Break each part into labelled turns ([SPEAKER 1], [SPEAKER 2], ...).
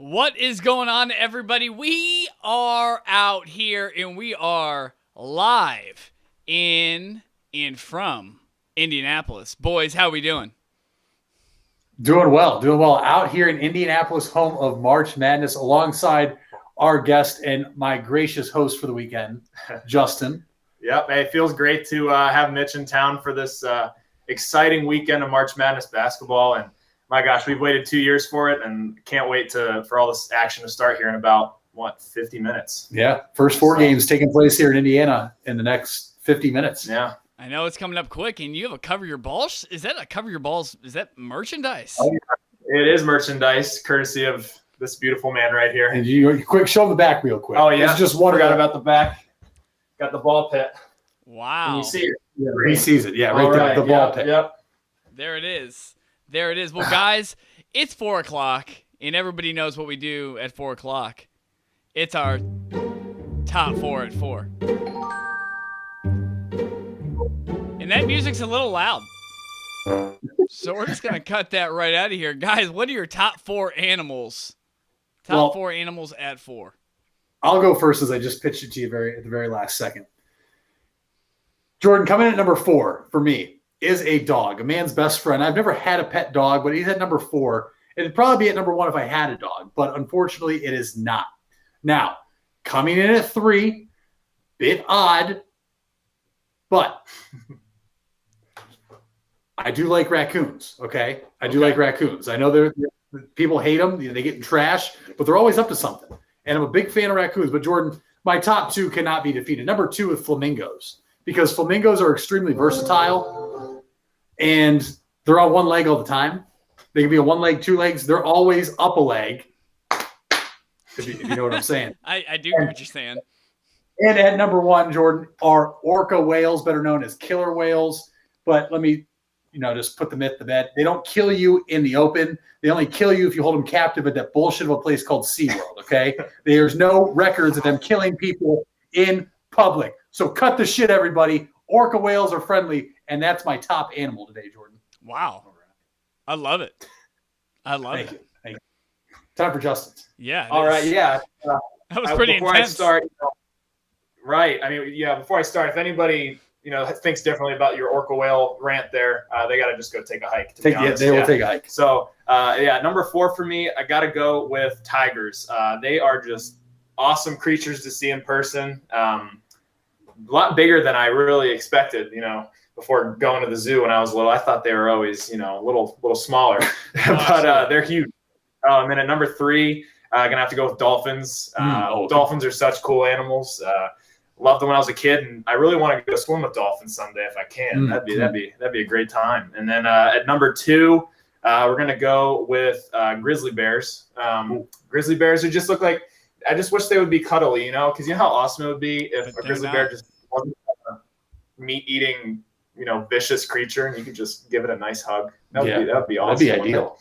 [SPEAKER 1] What is going on, everybody? We are out here and we are live in and from Indianapolis. Boys, how we doing?
[SPEAKER 2] Doing well. Out here in Indianapolis, home of March Madness, alongside our guest and my gracious host for the weekend, Justin.
[SPEAKER 3] Yep, hey, it feels great to have Mitch in town for this exciting weekend of March Madness basketball. And my gosh, we've waited 2 years for it and can't wait for all this action to start here in about, 50 minutes?
[SPEAKER 2] Yeah, first four games taking place here in Indiana in the next 50 minutes.
[SPEAKER 3] Yeah.
[SPEAKER 1] I know it's coming up quick, and you have a Cover Your Balls? Is that a Cover Your Balls? Is that merchandise?
[SPEAKER 3] Oh, yeah. It is merchandise, courtesy of this beautiful man right here.
[SPEAKER 2] And you quick show the back real quick.
[SPEAKER 3] Oh, yeah.
[SPEAKER 2] It's just one.
[SPEAKER 3] Forgot about the back. Got the ball pit.
[SPEAKER 1] Wow.
[SPEAKER 3] Can you see it?
[SPEAKER 2] Yeah, he sees it. Yeah, right there. The ball pit.
[SPEAKER 3] Yep.
[SPEAKER 1] There it is. Well, guys, it's 4 o'clock, and everybody knows what we do at 4 o'clock. It's our top four at 4. And that music's a little loud. So we're just going to cut that right out of here. Guys, what are your top 4 animals? Top 4 animals at 4.
[SPEAKER 2] I'll go first as I just pitched it to you at the very last second. Jordan, coming in at number 4 for me is a dog, a man's best friend. I've never had a pet dog, but he's at number 4. It'd probably be at number 1 if I had a dog, but unfortunately it is not. Now, coming in at 3, bit odd, but I do like raccoons, okay? I do like raccoons. I know people hate them. They get in trash, but they're always up to something. And I'm a big fan of raccoons. But, Jordan, my top 2 cannot be defeated. Number 2 is flamingos, because flamingos are extremely versatile, and they're on one leg all the time. They can be on one leg, 2 legs. They're always up a leg, if you know what I'm saying.
[SPEAKER 1] I do hear what you're saying.
[SPEAKER 2] And at number 1, Jordan, are orca whales, better known as killer whales. But let me just put the myth to bed. They don't kill you in the open. They only kill you if you hold them captive at that bullshit of a place called SeaWorld, okay? There's no records of them killing people in public. So cut the shit, everybody. Orca whales are friendly, and that's my top animal today, Jordan.
[SPEAKER 1] Wow. I love it.
[SPEAKER 2] Thank you. Time for Justin's.
[SPEAKER 1] Yeah.
[SPEAKER 3] All right, yeah.
[SPEAKER 1] That was pretty
[SPEAKER 3] before
[SPEAKER 1] intense.
[SPEAKER 3] I start, right. I mean, yeah, before I start, if anybody thinks differently about your orca whale rant there, they got to just go take a hike.
[SPEAKER 2] They will take a hike.
[SPEAKER 3] So, number 4 for me, I got to go with tigers. They are just awesome creatures to see in person. A lot bigger than I really expected, before going to the zoo when I was little. I thought they were always, a little smaller, but they're huge. And then at number 3, going to have to go with dolphins. Dolphins are such cool animals. Loved them when I was a kid, and I really want to go swim with dolphins someday if I can. That'd be a great time. And then at number 2, we're gonna go with grizzly bears. Grizzly bears who just look like, I just wish they would be cuddly, because you know how awesome it would be if a grizzly bear just wasn't a meat-eating, vicious creature, and you could just give it a nice hug. That would be awesome.
[SPEAKER 2] That'd be ideal.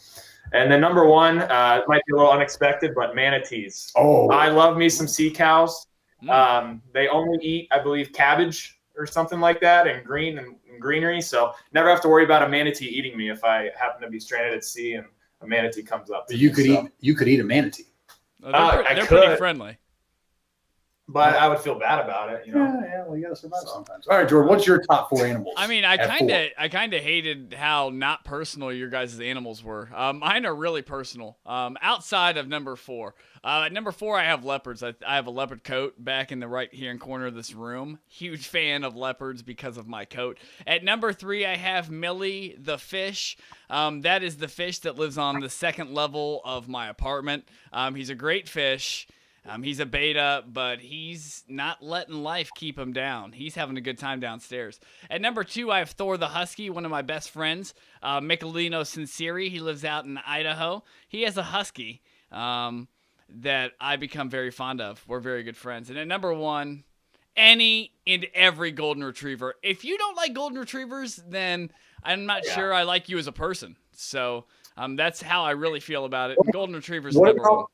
[SPEAKER 3] And then number 1, it might be a little unexpected, but manatees. Oh, I love me some sea cows. They only eat, I believe, cabbage or something like that, and greenery. So never have to worry about a manatee eating me if I happen to be stranded at sea and a manatee comes up.
[SPEAKER 2] You could eat a manatee.
[SPEAKER 1] They're pretty friendly.
[SPEAKER 3] But I would feel bad about it,
[SPEAKER 2] Yeah, well, you gotta survive sometimes. All right, Jordan, what's your top 4 animals?
[SPEAKER 1] I mean, I kind of hated how not personal your guys' animals were. Mine are really personal. Outside of number 4. At number 4, I have leopards. I have a leopard coat back in the right-hand corner of this room. Huge fan of leopards because of my coat. At number 3, I have Millie the fish. That is the fish that lives on the 2nd level of my apartment. He's a great fish. He's a beta, but he's not letting life keep him down. He's having a good time downstairs. At number 2, I have Thor the husky, one of my best friends, Michelino Sinceri. He lives out in Idaho. He has a husky that I become very fond of. We're very good friends. And at number 1, any and every golden retriever. If you don't like golden retrievers, then I'm not sure I like you as a person. So that's how I really feel about it. Golden retrievers are number 1.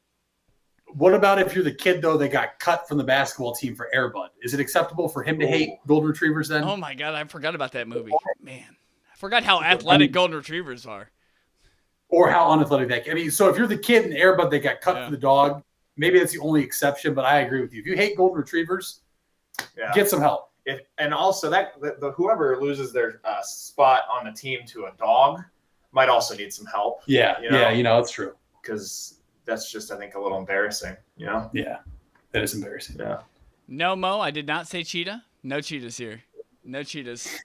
[SPEAKER 2] What about if you're the kid, though, that got cut from the basketball team for Air Bud? Is it acceptable for him to hate golden retrievers then?
[SPEAKER 1] Oh, my God. I forgot about that movie. Man, I forgot how athletic golden retrievers are.
[SPEAKER 2] or how unathletic that can. I mean, so if you're the kid in Air Bud that got cut for the dog, maybe that's the only exception, but I agree with you. If you hate golden retrievers, get some help.
[SPEAKER 3] And also the whoever loses their spot on the team to a dog might also need some help.
[SPEAKER 2] Yeah, that's true.
[SPEAKER 3] Because that's just, I think, a little embarrassing, Yeah,
[SPEAKER 2] that is embarrassing.
[SPEAKER 3] Yeah.
[SPEAKER 1] No, Mo, I did not say cheetah. No cheetahs here. No cheetahs.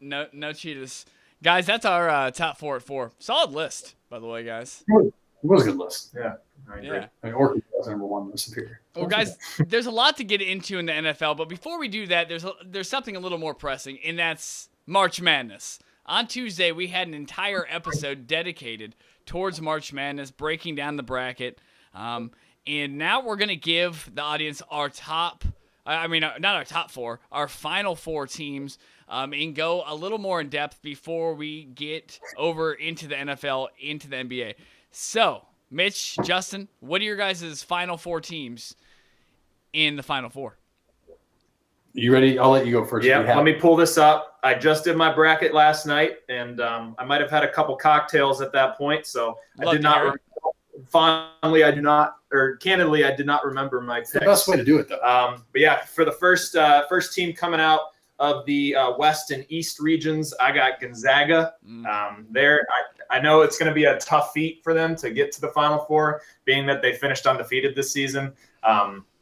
[SPEAKER 1] No cheetahs. Guys, that's our top 4 at 4. Solid list, by the way, guys.
[SPEAKER 2] It was a good list.
[SPEAKER 3] Yeah. I agree.
[SPEAKER 1] Yeah.
[SPEAKER 2] I mean, Orchid was number 1 list superior.
[SPEAKER 1] Well, guys, there's a lot to get into in the NFL, but before we do that, there's something a little more pressing, and that's March Madness. On Tuesday, we had an entire episode dedicated towards March Madness, breaking down the bracket. And now we're going to give the audience our top, not our top 4, our final 4 teams, and go a little more in depth before we get over into the NFL, into the NBA. So, Mitch, Justin, what are your guys' final 4 teams in the final 4?
[SPEAKER 2] You ready? I'll let you go first.
[SPEAKER 3] Yeah, let me pull this up. I just did my bracket last night, and I might have had a couple cocktails at that point, so I did not. Fondly, I do not, or candidly, I did not remember my picks.
[SPEAKER 2] The best way to do it, though.
[SPEAKER 3] But yeah, for the first team coming out of the West and East regions, I got Gonzaga. I know it's going to be a tough feat for them to get to the Final Four, being that they finished undefeated this season.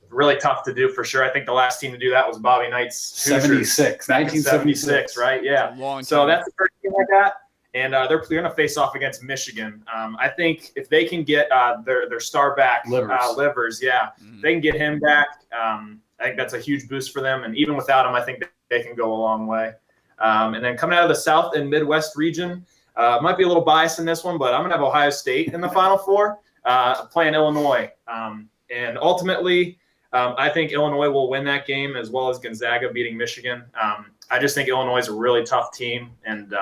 [SPEAKER 3] Really tough to do for sure. I think the last team to do that was Bobby Knight's 1976, right? Yeah. So that's the first team I got. And they're going to face off against Michigan. I think if they can get their star back, Livers, they can get him back. I think that's a huge boost for them. And even without him, I think they can go a long way. And then coming out of the South and Midwest region, might be a little biased in this one, but I'm going to have Ohio State in the Final Four playing Illinois. And ultimately, I think Illinois will win that game as well as Gonzaga beating Michigan. I just think Illinois is a really tough team. And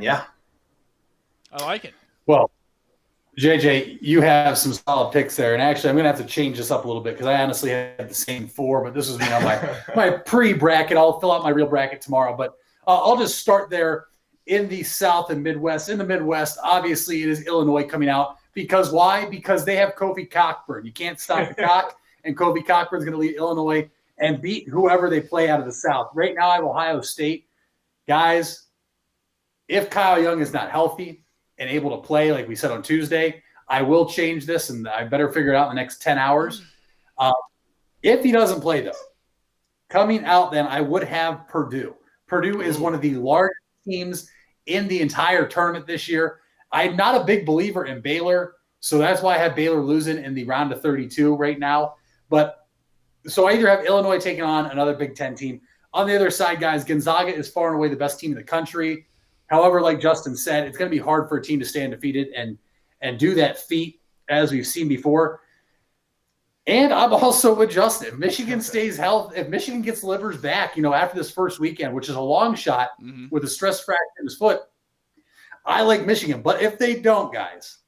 [SPEAKER 3] yeah,
[SPEAKER 1] I like it.
[SPEAKER 2] Well, JJ, you have some solid picks there, and actually, I'm going to have to change this up a little bit because I honestly had the same 4, but this was my pre-bracket. I'll fill out my real bracket tomorrow, but I'll just start there in the South and Midwest. In the Midwest, obviously, it is Illinois coming out because why? Because they have Kofi Cockburn. You can't stop the cock, and Kofi Cockburn's going to lead Illinois and beat whoever they play out of the South. Right now, I have Ohio State, guys. If Kyle Young is not healthy and able to play, like we said on Tuesday, I will change this, and I better figure it out in the next 10 hours. If he doesn't play, though, coming out then, I would have Purdue. Purdue is one of the largest teams in the entire tournament this year. I'm not a big believer in Baylor, so that's why I have Baylor losing in the round of 32 right now. But so I either have Illinois taking on another Big Ten team. On the other side, guys, Gonzaga is far and away the best team in the country. However, like Justin said, it's going to be hard for a team to stay undefeated and do that feat as we've seen before. And I'm also with Justin. If Michigan stays healthy, if Michigan gets Livers back, after this first weekend, which is a long shot with a stress fracture in his foot, I like Michigan. But if they don't, guys,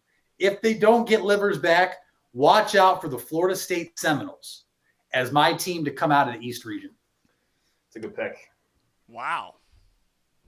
[SPEAKER 2] if they don't get Livers back, watch out for the Florida State Seminoles as my team to come out of the East region.
[SPEAKER 3] It's a good pick.
[SPEAKER 1] Wow.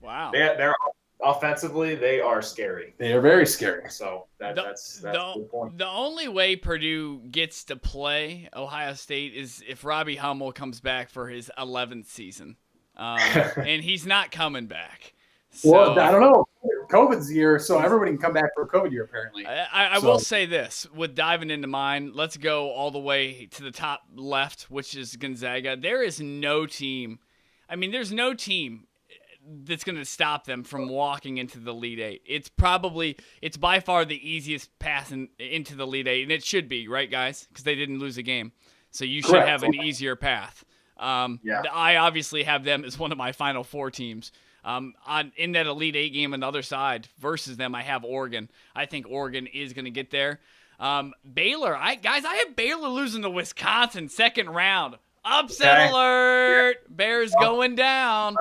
[SPEAKER 3] They're offensively, they are scary.
[SPEAKER 2] They are very scary.
[SPEAKER 3] So that's the good point.
[SPEAKER 1] The only way Purdue gets to play Ohio State is if Robbie Hummel comes back for his 11th season. And he's not coming back. So,
[SPEAKER 2] well, I don't know. COVID's year, so everybody can come back for a COVID year, apparently.
[SPEAKER 1] I will say this, with diving into mine, let's go all the way to the top left, which is Gonzaga. There is no team. There's no team that's going to stop them from walking into the Elite Eight. It's by far the easiest path into the Elite Eight, and it should be, right, guys? Because they didn't lose a game. So you should have an easier path. I obviously have them as one of my Final Four teams. In that Elite Eight game on the other side versus them, I have Oregon. I think Oregon is going to get there. Baylor, I have Baylor losing to Wisconsin second round. Upset alert! Bears going down.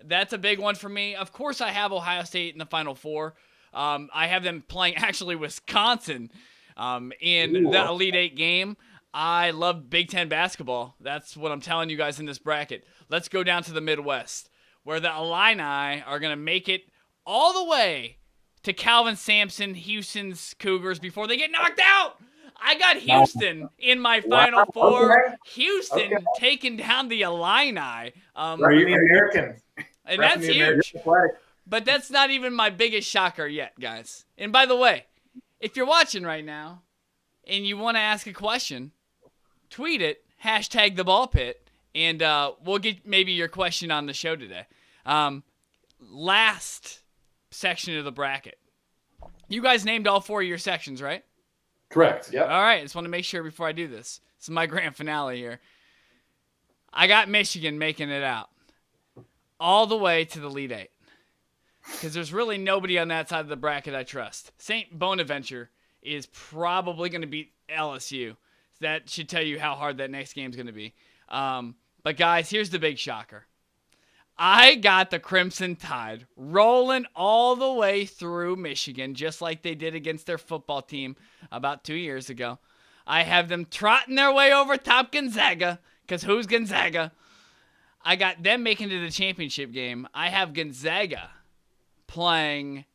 [SPEAKER 1] That's a big one for me. Of course, I have Ohio State in the Final Four. I have them playing actually Wisconsin in the Elite Eight game. I love Big Ten basketball. That's what I'm telling you guys in this bracket. Let's go down to the Midwest, where the Illini are going to make it all the way to Calvin Sampson, Houston's Cougars, before they get knocked out. I got Houston in my Final Four.
[SPEAKER 3] Okay.
[SPEAKER 1] Houston taking down the Illini.
[SPEAKER 3] Are you the American?
[SPEAKER 1] And that's huge. But that's not even my biggest shocker yet, guys. And by the way, if you're watching right now and you want to ask a question, tweet it, hashtag the ball pit, and we'll get maybe your question on the show today. Last section of the bracket. You guys named all 4 of your sections, right?
[SPEAKER 2] Correct. Yep.
[SPEAKER 1] All right. Just want to make sure before I do this. This is my grand finale here. I got Michigan making it out all the way to the Elite Eight. Because there's really nobody on that side of the bracket I trust. St. Bonaventure is probably going to beat LSU. That should tell you how hard that next game is going to be. But, guys, here's the big shocker. I got the Crimson Tide rolling all the way through Michigan, just like they did against their football team about 2 years ago. I have them trotting their way over top Gonzaga, because who's Gonzaga? I got them making it to the championship game. I have Gonzaga playing...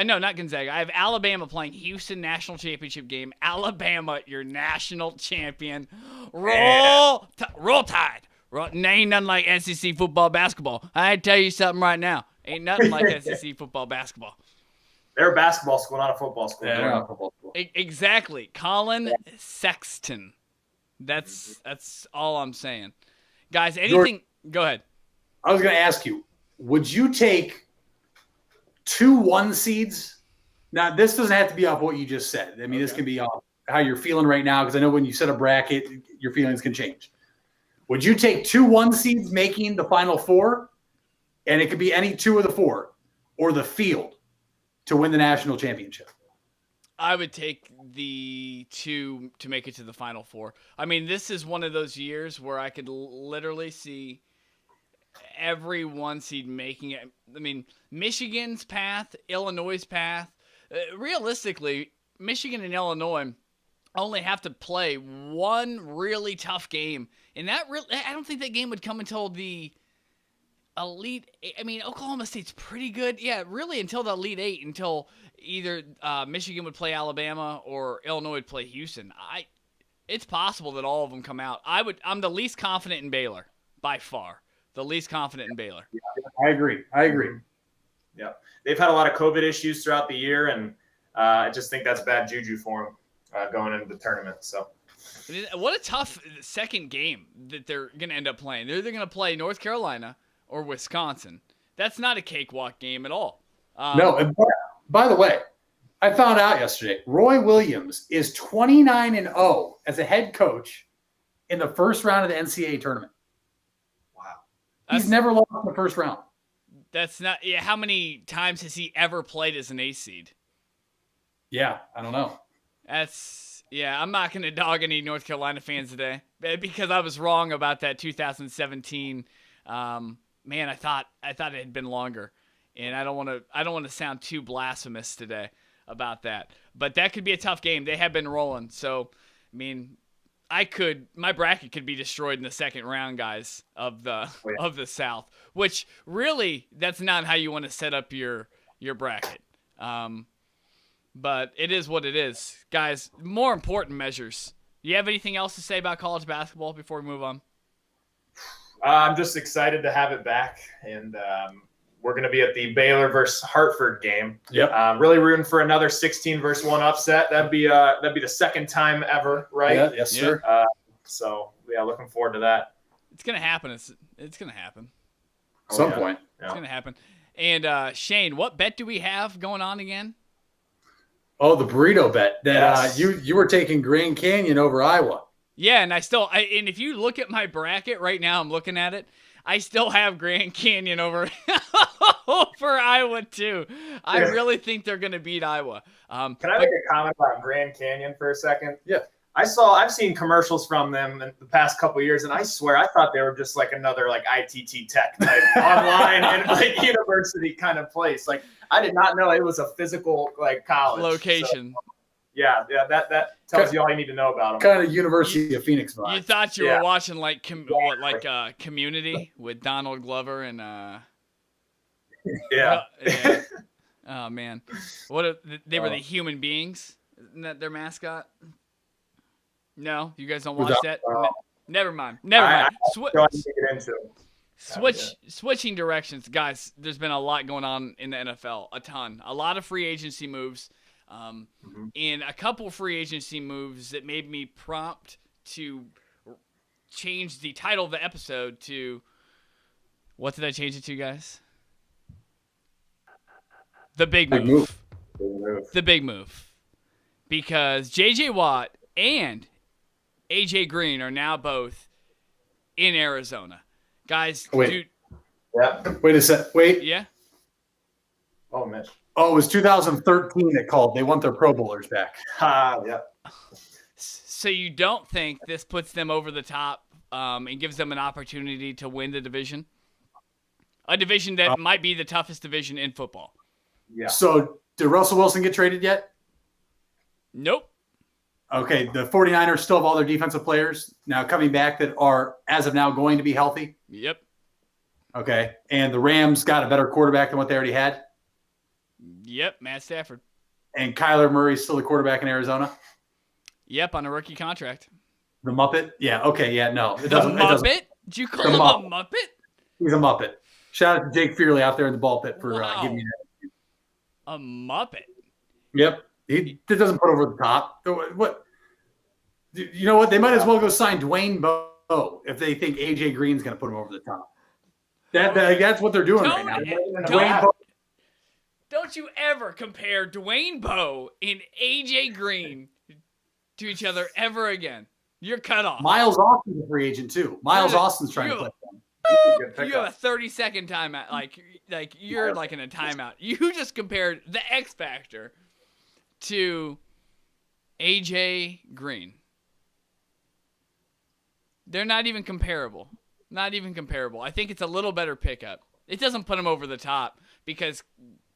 [SPEAKER 1] No, not Gonzaga. I have Alabama playing Houston National Championship game. Alabama, your national champion. Roll Tide. Ain't nothing like SEC football, basketball. I tell you something right now. Ain't nothing like SEC football, basketball.
[SPEAKER 3] They're a basketball school, not a football school.
[SPEAKER 2] Yeah, they're not a football school.
[SPEAKER 1] Exactly. Colin Sexton. That's all I'm saying. Guys, anything... Go ahead.
[SPEAKER 2] I was going to ask you, would you take 2 1 seeds? Now, this doesn't have to be off what you just said. I mean, This can be off how you're feeling right now, because I know when you set a bracket, your feelings can change. Would you take 2 1 seeds making the Final Four, and it could be any 2 of the 4, or the field to win the national championship?
[SPEAKER 1] I would take the 2 to make it to the Final Four. I mean, this is one of those years where I could literally see every 1 seed making it. I mean, Michigan's path, Illinois' path. Realistically, Michigan and Illinois only have to play one really tough game. And I don't think that game would come until the Elite. I mean, Oklahoma State's pretty good. Yeah, really until the Elite Eight, until either Michigan would play Alabama or Illinois would play Houston. It's possible that all of them come out. I'm the least confident in Baylor, by far. The least confident in Baylor.
[SPEAKER 2] Yeah, I agree.
[SPEAKER 3] Yeah. They've had a lot of COVID issues throughout the year, and I just think that's bad juju for them going into the tournament. So,
[SPEAKER 1] what a tough second game that they're going to end up playing. They're either going to play North Carolina or Wisconsin. That's not a cakewalk game at all.
[SPEAKER 2] No, and by the way, I found out yesterday, Roy Williams is 29-0 as a head coach in the first round of the NCAA tournament. He's never lost in the first round.
[SPEAKER 1] That's not. Yeah, how many times has he ever played as an ace seed?
[SPEAKER 2] Yeah, I don't know.
[SPEAKER 1] I'm not going to dog any North Carolina fans today because I was wrong about that 2017. Man, I thought it had been longer, and I don't want to sound too blasphemous today about that. But that could be a tough game. They have been rolling, so I mean. My bracket could be destroyed in the second round, guys, of the South, which really that's not how you want to set up your bracket. But it is what it is. Guys, more important measures. Do you have anything else to say about college basketball before we move on?
[SPEAKER 3] I'm just excited to have it back, and we're going to be at the Baylor versus Hartford game.
[SPEAKER 2] Yep.
[SPEAKER 3] Really rooting for another 16-1 upset. That'd be the second time ever, right?
[SPEAKER 2] Yeah, yes, sir.
[SPEAKER 3] So yeah, looking forward to that.
[SPEAKER 1] It's going to happen. It's going to happen.
[SPEAKER 2] At some point.
[SPEAKER 1] Yeah. It's going to happen. And Shane, what bet do we have going on again?
[SPEAKER 2] Oh, the burrito bet that you were taking Grand Canyon over Iowa.
[SPEAKER 1] Yeah, and and if you look at my bracket right now, I'm looking at it. I still have Grand Canyon over Iowa too. I really think they're going to beat Iowa.
[SPEAKER 3] Can I make a comment about Grand Canyon for a second?
[SPEAKER 2] Yeah.
[SPEAKER 3] I've seen commercials from them in the past couple of years, and I swear I thought they were just like another like ITT Tech type online and like university kind of place. Like I did not know it was a physical like college
[SPEAKER 1] location.
[SPEAKER 3] So, yeah, that tells you all you need to know about them.
[SPEAKER 2] Kind of University of Phoenix vibe.
[SPEAKER 1] You thought you were watching like Community with Donald Glover and
[SPEAKER 3] yeah.
[SPEAKER 1] Oh man, they were the human beings? Isn't that their mascot? No, you guys don't watch that. Never mind. Switching directions, guys. There's been a lot going on in the NFL. A lot of free agency moves, and a couple free agency moves that made me prompt to change the title of the episode to. What did I change it to, guys? The big move. The big move. Because J.J. Watt and A.J. Green are now both in Arizona. Guys,
[SPEAKER 2] wait a sec. Wait.
[SPEAKER 1] Yeah?
[SPEAKER 3] Oh, Mitch.
[SPEAKER 2] Oh, it was 2013 that called. They want their Pro Bowlers back.
[SPEAKER 3] Yeah.
[SPEAKER 1] So you don't think this puts them over the top and gives them an opportunity to win the division? A division that might be the toughest division in football.
[SPEAKER 3] Yeah.
[SPEAKER 2] So did Russell Wilson get traded yet?
[SPEAKER 1] Nope.
[SPEAKER 2] Okay, the 49ers still have all their defensive players now coming back that are, as of now, going to be healthy.
[SPEAKER 1] Yep.
[SPEAKER 2] Okay, and the Rams got a better quarterback than what they already had.
[SPEAKER 1] Yep, Matt Stafford.
[SPEAKER 2] And Kyler Murray's still the quarterback in Arizona?
[SPEAKER 1] Yep, on a rookie contract.
[SPEAKER 2] The Muppet? Yeah, okay, yeah, no.
[SPEAKER 1] The Muppet? Did you call him a Muppet?
[SPEAKER 2] He's a Muppet. Shout out to Jake Fearley out there in the ball pit for giving me that.
[SPEAKER 1] A Muppet?
[SPEAKER 2] Yep. He doesn't put over the top. What? You know what? They might as well go sign Dwayne Bowe if they think AJ Green's going to put him over the top. That's what they're doing right now.
[SPEAKER 1] Don't you ever compare Dwayne Bowe and AJ Green to each other ever again. You're cut off.
[SPEAKER 2] Miles Austin's a free agent too. Miles Austin's trying to play them.
[SPEAKER 1] You have a 30-second timeout. Like you're like in a timeout. You just compared the X Factor to AJ Green. They're not even comparable. Not even comparable. I think it's a little better pickup. It doesn't put them over the top because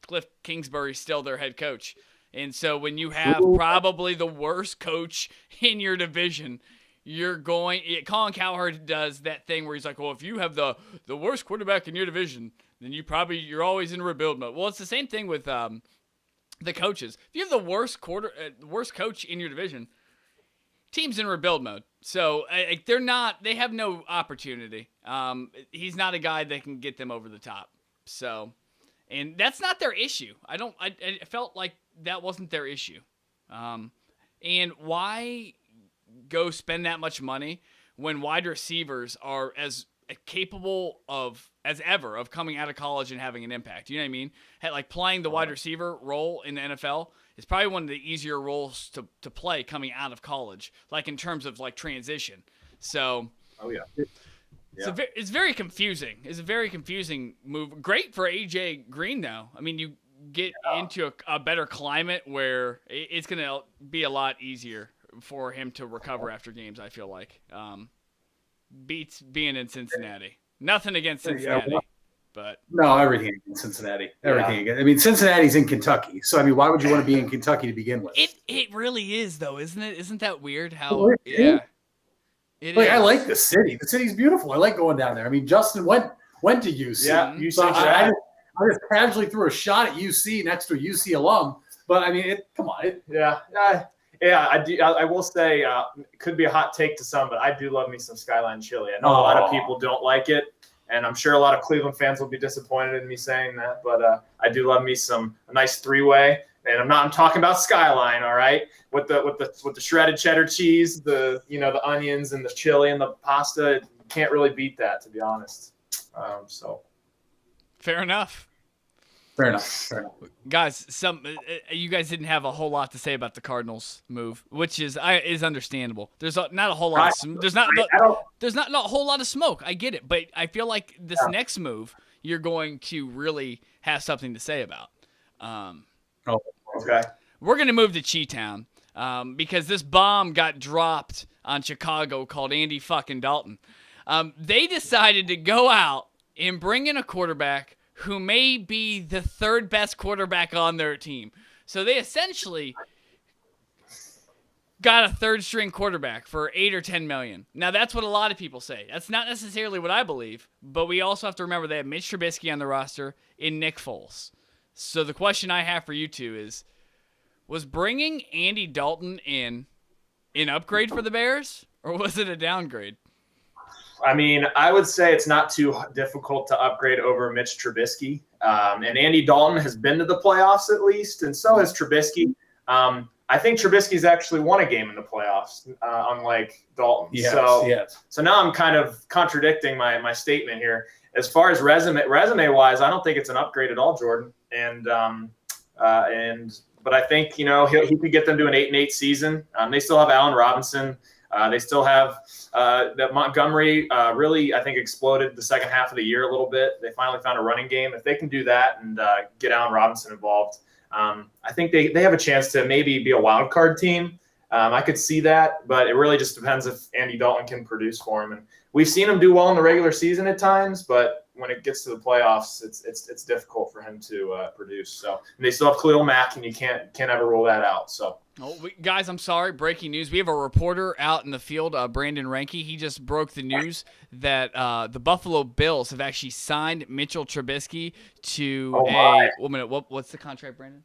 [SPEAKER 1] Cliff Kingsbury's still their head coach. And so when you have probably the worst coach in your division, Colin Cowherd does that thing where he's like, well, if you have the worst quarterback in your division, then you're always in rebuild mode. Well, it's the same thing with the coaches. If you have the worst coach in your division, team's in rebuild mode. So they have no opportunity. He's not a guy that can get them over the top. So, and that's not their issue. I felt like that wasn't their issue. And why go spend that much money when wide receivers are as capable as ever of coming out of college and having an impact? You know what I mean? Like playing the wide receiver role in the NFL is probably one of the easier roles to play coming out of college, like in terms of like transition. So, it's very confusing. It's a very confusing move. Great for AJ Green though. I mean, you get into a better climate where it's going to be a lot easier for him to recover after games, I feel like. Beats being in Cincinnati. Nothing against Cincinnati, but... No,
[SPEAKER 2] everything against Cincinnati. Everything. I mean, Cincinnati's in Kentucky, so, I mean, why would you want to be in Kentucky to begin with?
[SPEAKER 1] It really is, though, isn't it? Isn't that weird how... Yeah. It is.
[SPEAKER 2] I like the city. The city's beautiful. I like going down there. I mean, Justin went to UC. Yeah, UC. So I just casually threw a shot at UC next to a UC alum, but, I mean, come on.
[SPEAKER 3] Yeah, I do. I will say it could be a hot take to some, but I do love me some Skyline chili. I know a lot of people don't like it, and I'm sure a lot of Cleveland fans will be disappointed in me saying that. But I do love me a nice three-way, and I'm talking about Skyline, all right, with the shredded cheddar cheese, the onions and the chili and the pasta. You can't really beat that, to be honest. So
[SPEAKER 1] fair enough.
[SPEAKER 2] Fair enough.
[SPEAKER 1] Guys, you guys didn't have a whole lot to say about the Cardinals move, which is understandable. There's not a whole lot. There's not a whole lot of smoke. I get it, but I feel like this next move you're going to really have something to say about.
[SPEAKER 3] Okay.
[SPEAKER 1] We're going to move to Cheetown because this bomb got dropped on Chicago called Andy fucking Dalton. They decided to go out and bring in a quarterback who may be the third best quarterback on their team. So they essentially got a third string quarterback for $8 or $10 million. Now that's what a lot of people say. That's not necessarily what I believe, but we also have to remember they have Mitch Trubisky on the roster and Nick Foles. So the question I have for you two is, was bringing Andy Dalton in an upgrade for the Bears, or was it a downgrade?
[SPEAKER 3] I mean, I would say it's not too difficult to upgrade over Mitch Trubisky. And Andy Dalton has been to the playoffs at least, and so has Trubisky. I think Trubisky's actually won a game in the playoffs, unlike Dalton.
[SPEAKER 2] Yes.
[SPEAKER 3] So now I'm kind of contradicting my statement here. As far as resume-wise, I don't think it's an upgrade at all, Jordan. But I think, he could get them to an 8-8 season. They still have Allen Robinson. They still have that Montgomery really, I think, exploded the second half of the year a little bit. They finally found a running game. If they can do that and get Allen Robinson involved, I think they have a chance to maybe be a wild card team. I could see that, but it really just depends if Andy Dalton can produce for him. And we've seen him do well in the regular season at times, but when it gets to the playoffs, it's difficult for him to produce. So and they still have Khalil Mack, and you can't ever rule that out. So.
[SPEAKER 1] Guys, I'm sorry. Breaking news. We have a reporter out in the field, Brandon Ranke. He just broke the news that the Buffalo Bills have actually signed Mitchell Trubisky to one minute. What's the contract, Brandon?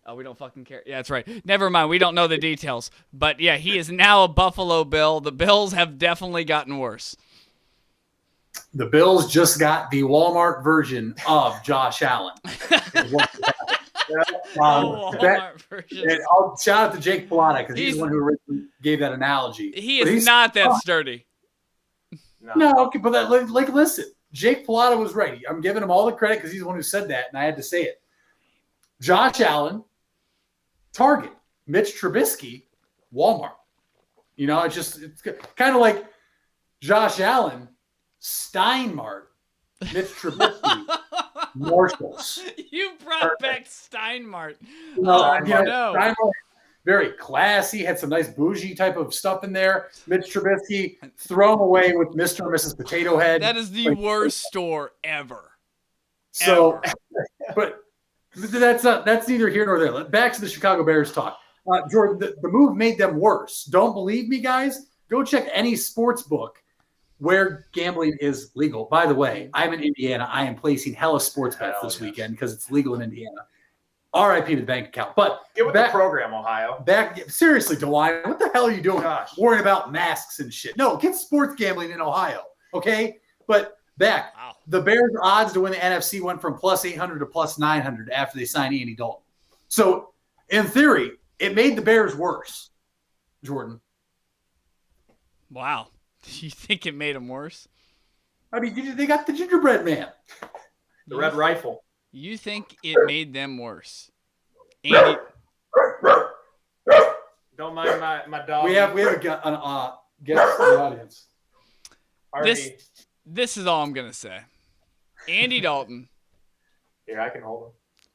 [SPEAKER 1] Oh, we don't fucking care. Yeah, that's right. Never mind. We don't know the details. But, yeah, he is now a Buffalo Bill. The Bills have definitely gotten worse.
[SPEAKER 2] The Bills just got the Walmart version of Josh Allen. Shout out to Jake Plata because he's the one who originally gave that analogy.
[SPEAKER 1] He's not that sturdy.
[SPEAKER 2] No, okay, but listen, Jake Plata was right. I'm giving him all the credit because he's the one who said that, and I had to say it. Josh Allen, Target. Mitch Trubisky, Walmart. It's kind of like Josh Allen, Steinmart, Mitch Trubisky, Marshalls.
[SPEAKER 1] You brought back Steinmart.
[SPEAKER 2] Steinmart, very classy, had some nice bougie type of stuff in there. Mitch Trubisky, throw him away with Mr. and Mrs. Potato Head.
[SPEAKER 1] That is the worst store ever.
[SPEAKER 2] So, but that's neither here nor there. Back to the Chicago Bears talk. Jordan, the move made them worse. Don't believe me, guys? Go check any sports book where gambling is legal. By the way, I'm in Indiana. I am placing hella sports bets this weekend because it's legal in Indiana. RIP to the bank account. But
[SPEAKER 3] get with the program, Ohio.
[SPEAKER 2] Seriously, DeWine, what the hell are you doing? Worrying about masks and shit. No, get sports gambling in Ohio, okay? But the Bears' odds to win the NFC went from plus 800 to plus 900 after they signed Andy Dalton. So, in theory, it made the Bears worse, Jordan.
[SPEAKER 1] Wow. You think it made them worse?
[SPEAKER 2] I mean, they got the gingerbread man.
[SPEAKER 3] The red rifle.
[SPEAKER 1] You think it made them worse? Andy.
[SPEAKER 3] Don't mind my dog.
[SPEAKER 2] We have a guest in the audience.
[SPEAKER 1] This is all I'm going to say. Andy Dalton.
[SPEAKER 3] Here, I can hold him.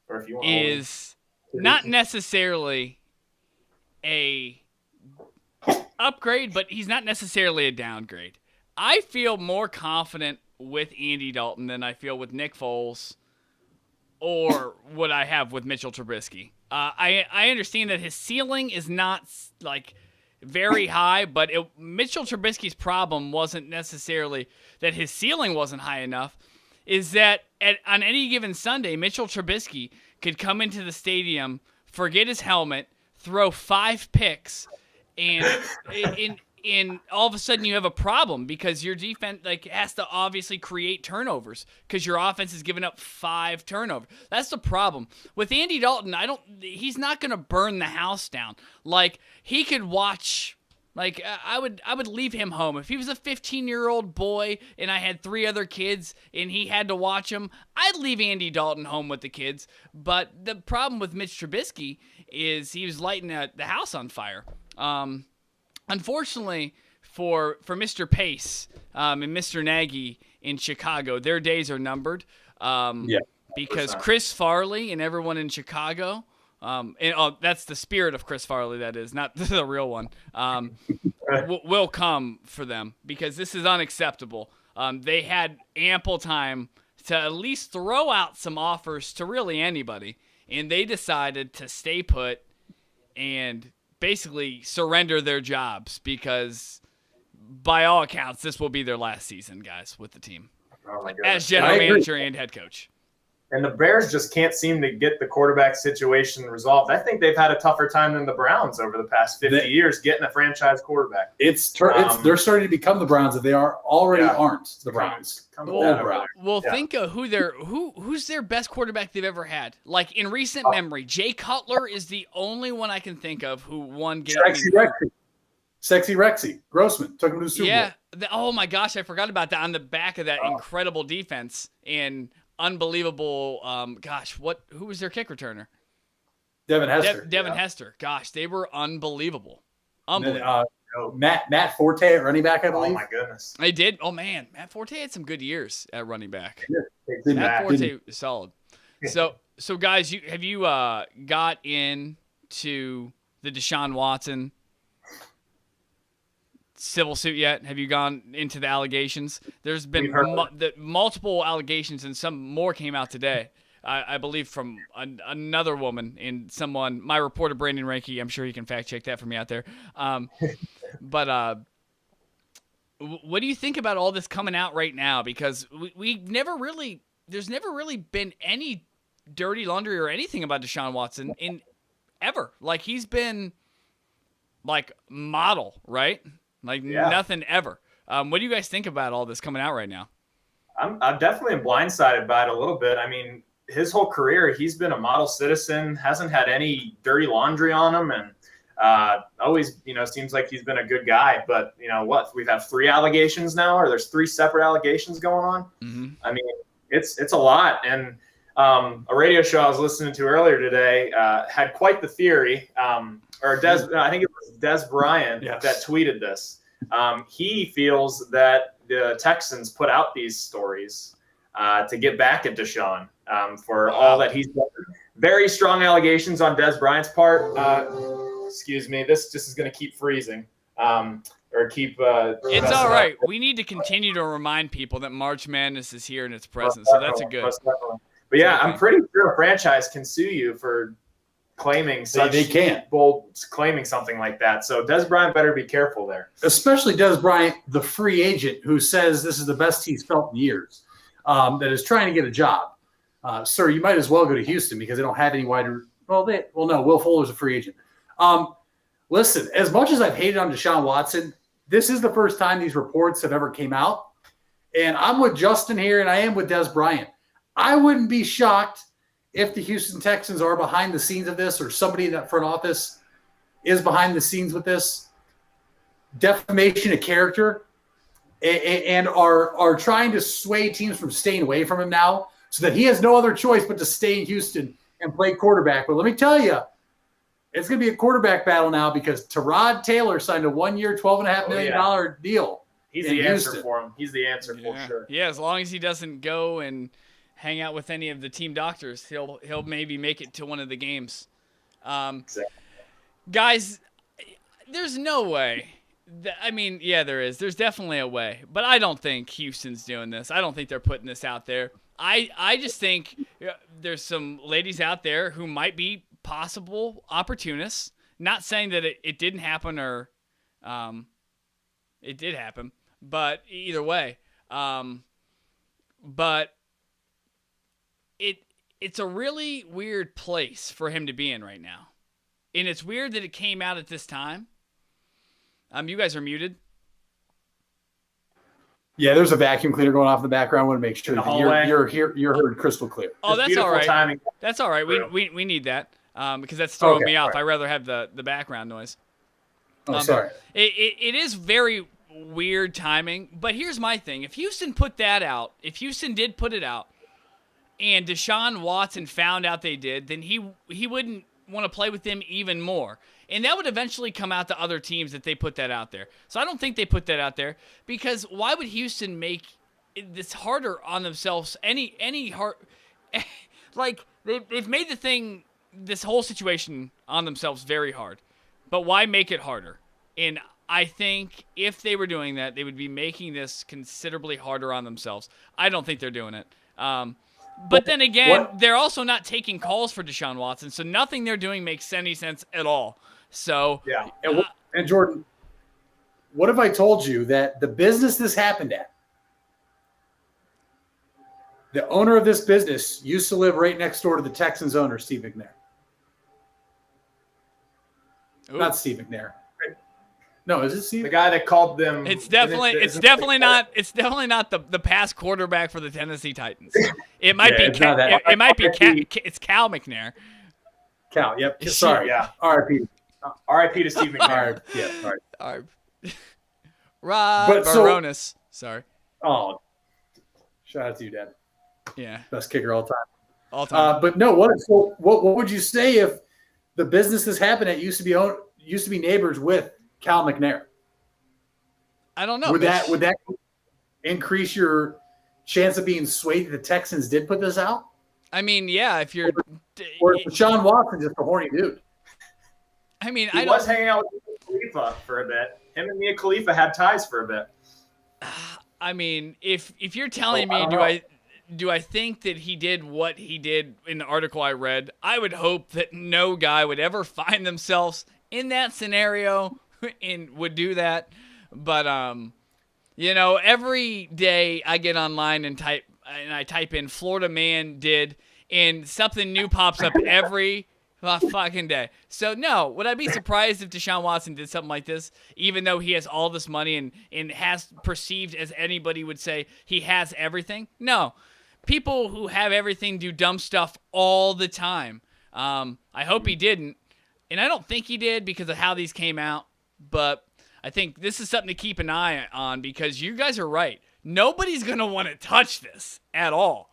[SPEAKER 3] Or if you want
[SPEAKER 1] is not necessarily a upgrade, but he's not necessarily a downgrade. I feel more confident with Andy Dalton than I feel with Nick Foles or what I have with Mitchell Trubisky. I understand that his ceiling is not very high, but Mitchell Trubisky's problem wasn't necessarily that his ceiling wasn't high enough. Is that on any given Sunday, Mitchell Trubisky could come into the stadium, forget his helmet, throw 5 picks, and all of a sudden you have a problem because your defense has to obviously create turnovers because your offense has given up 5 turnovers. That's the problem with Andy Dalton. He's not going to burn the house down. He could watch. I would leave him home. If he was a 15-year-old boy and I had 3 other kids and he had to watch them, I'd leave Andy Dalton home with the kids. But the problem with Mitch Trubisky is he was lighting the house on fire. Unfortunately for Mr. Pace and Mr. Nagy in Chicago, their days are numbered. Because Chris Farley and everyone in Chicago, that's the spirit of Chris Farley, that is, not the real one, will come for them because this is unacceptable. They had ample time to at least throw out some offers to really anybody, and they decided to stay put and basically surrender their jobs because, by all accounts, this will be their last season, guys, with the team as general manager and head coach.
[SPEAKER 3] And the Bears just can't seem to get the quarterback situation resolved. I think they've had a tougher time than the Browns over the past 50 years getting a franchise quarterback.
[SPEAKER 2] They're starting to become the Browns if they aren't the Browns.
[SPEAKER 1] Think of who's their best quarterback they've ever had. Like in recent memory, Jay Cutler is the only one I can think of who won games.
[SPEAKER 2] Sexy Rexy Grossman took him to the Super Bowl.
[SPEAKER 1] Yeah. Oh my gosh, I forgot about that on the back of that incredible defense and unbelievable. Who was their kick returner?
[SPEAKER 2] Devin Hester.
[SPEAKER 1] Devin Hester. Gosh, they were unbelievable.
[SPEAKER 2] Matt Forte at running back, I believe.
[SPEAKER 3] Oh my goodness,
[SPEAKER 1] they did. Oh man, Matt Forte had some good years at running back.
[SPEAKER 2] Yeah,
[SPEAKER 1] Matt Forte is solid. So guys, have you got into the Deshaun Watson civil suit yet? Have you gone into the allegations? There's been multiple allegations, and some more came out today. I believe from another woman and someone. My reporter Brandon Ranke. I'm sure he can fact check that for me out there. But what do you think about all this coming out right now? Because there's never really been any dirty laundry or anything about Deshaun Watson in ever. Like he's been like model, right? Nothing ever. What do you guys think about all this coming out right now?
[SPEAKER 3] I'm definitely blindsided by it a little bit. I mean, his whole career, he's been a model citizen, hasn't had any dirty laundry on him, and always, seems like he's been a good guy. But we've had 3 allegations now, or there's 3 separate allegations going on.
[SPEAKER 1] Mm-hmm.
[SPEAKER 3] I mean, it's a lot. And a radio show I was listening to earlier today had quite the theory. I think it was Des Bryant that tweeted this. He feels that the Texans put out these stories to get back at Deshaun for all that he's done. Very strong allegations on Des Bryant's part. Excuse me, this just is going to keep freezing.
[SPEAKER 1] It's all right. We need to continue to remind people that March Madness is here and it's present, so that's a good.
[SPEAKER 3] But yeah, I'm pretty sure a franchise can sue you for claiming claiming something like that. So Des Bryant better be careful there.
[SPEAKER 2] Especially Des Bryant, the free agent who says this is the best he's felt in years, that is trying to get a job. Sir, you might as well go to Houston because they don't have any wider. No, Will Fuller's a free agent. Listen, as much as I've hated on Deshaun Watson, this is the first time these reports have ever came out. And I'm with Justin here, and I am with Des Bryant. I wouldn't be shocked if the Houston Texans are behind the scenes of this, or somebody in that front office is behind the scenes with this defamation of character, and are trying to sway teams from staying away from him now so that he has no other choice but to stay in Houston and play quarterback. But let me tell you, it's going to be a quarterback battle now because Tyrod Taylor signed a 1-year, $12.5 million deal.
[SPEAKER 3] He's the answer for him. He's the answer for sure.
[SPEAKER 1] Yeah, as long as he doesn't go and hang out with any of the team doctors, he'll maybe make it to one of the games.
[SPEAKER 3] Exactly.
[SPEAKER 1] Guys, there's no way. There is. There's definitely a way. But I don't think Houston's doing this. I don't think they're putting this out there. I just think there's some ladies out there who might be possible opportunists. Not saying that it didn't happen or it did happen, but either way. But it's a really weird place for him to be in right now. And it's weird that it came out at this time. You guys are muted.
[SPEAKER 2] Yeah, there's a vacuum cleaner going off in the background. I want to make sure that you're heard crystal clear.
[SPEAKER 1] Oh, that's all right. Timing. That's all right. We need that because that's throwing me off. Right. I'd rather have the background noise.
[SPEAKER 2] Oh, sorry.
[SPEAKER 1] It is very weird timing, but here's my thing. If Houston did put it out, and Deshaun Watson found out they did, then he wouldn't want to play with them even more. And that would eventually come out to other teams that they put that out there. So I don't think they put that out there because why would Houston make this harder on themselves? Any hard, like they've made this whole situation on themselves very hard. But why make it harder? And I think if they were doing that, they would be making this considerably harder on themselves. I don't think they're doing it. But then again, they're also not taking calls for Deshaun Watson, so nothing they're doing makes any sense at all. So
[SPEAKER 2] yeah. And Jordan, what if I told you that the business this happened at, The owner of this business used to live right next door to the Texans owner, Steve McNair.
[SPEAKER 1] Ooh.
[SPEAKER 2] Not Steve McNair. No, is it Steve?
[SPEAKER 3] The guy that called them.
[SPEAKER 1] It's definitely not the past quarterback for the Tennessee Titans. It might be it's Cal McNair.
[SPEAKER 2] Cal, yep. Sorry.
[SPEAKER 3] Yeah.
[SPEAKER 2] R.I.P.
[SPEAKER 3] R.I.P. to Steve McNair.
[SPEAKER 2] Yeah, sorry.
[SPEAKER 1] Rob Baronis. Sorry.
[SPEAKER 2] Oh, shout out to you, Dad.
[SPEAKER 1] Yeah.
[SPEAKER 2] Best kicker all time.
[SPEAKER 1] But
[SPEAKER 2] no, what would you say if the businesses happened that used to be neighbors with Cal McNair?
[SPEAKER 1] I don't know.
[SPEAKER 2] Would that increase your chance of being swayed that the Texans did put this out?
[SPEAKER 1] I mean, yeah, if you're
[SPEAKER 2] or is Deshaun Watson just a horny dude?
[SPEAKER 1] I mean,
[SPEAKER 3] he was hanging out with Mia Khalifa for a bit. Him and Mia Khalifa had ties for a bit.
[SPEAKER 1] I mean, if you're telling me, do I think that he did what he did in the article I read? I would hope that no guy would ever find themselves in that scenario and would do that. But every day I get online and I type in Florida man did, and something new pops up every fucking day. So no, would I be surprised if Deshaun Watson did something like this, even though he has all this money and has perceived, as anybody would say, he has everything? No. People who have everything do dumb stuff all the time. I hope he didn't, and I don't think he did because of how these came out, but I think this is something to keep an eye on because you guys are right. Nobody's going to want to touch this at all.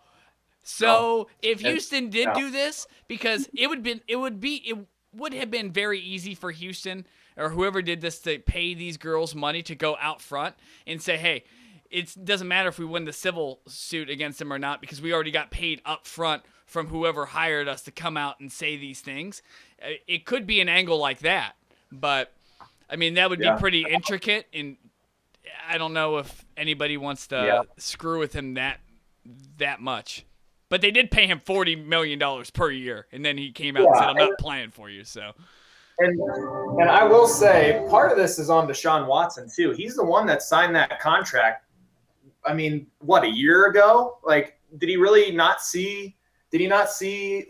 [SPEAKER 1] So if Houston did do this, because it would have been very easy for Houston or whoever did this to pay these girls money to go out front and say, hey, it doesn't matter if we win the civil suit against them or not because we already got paid up front from whoever hired us to come out and say these things. It could be an angle like that, but I mean, that would be pretty intricate, and I don't know if anybody wants to screw with him that much. But they did pay him $40 million per year, and then he came out and said, I'm not playing for you. So,
[SPEAKER 3] and I will say, part of this is on Deshaun Watson, too. He's the one that signed that contract, I mean, a year ago? Like, did he really not see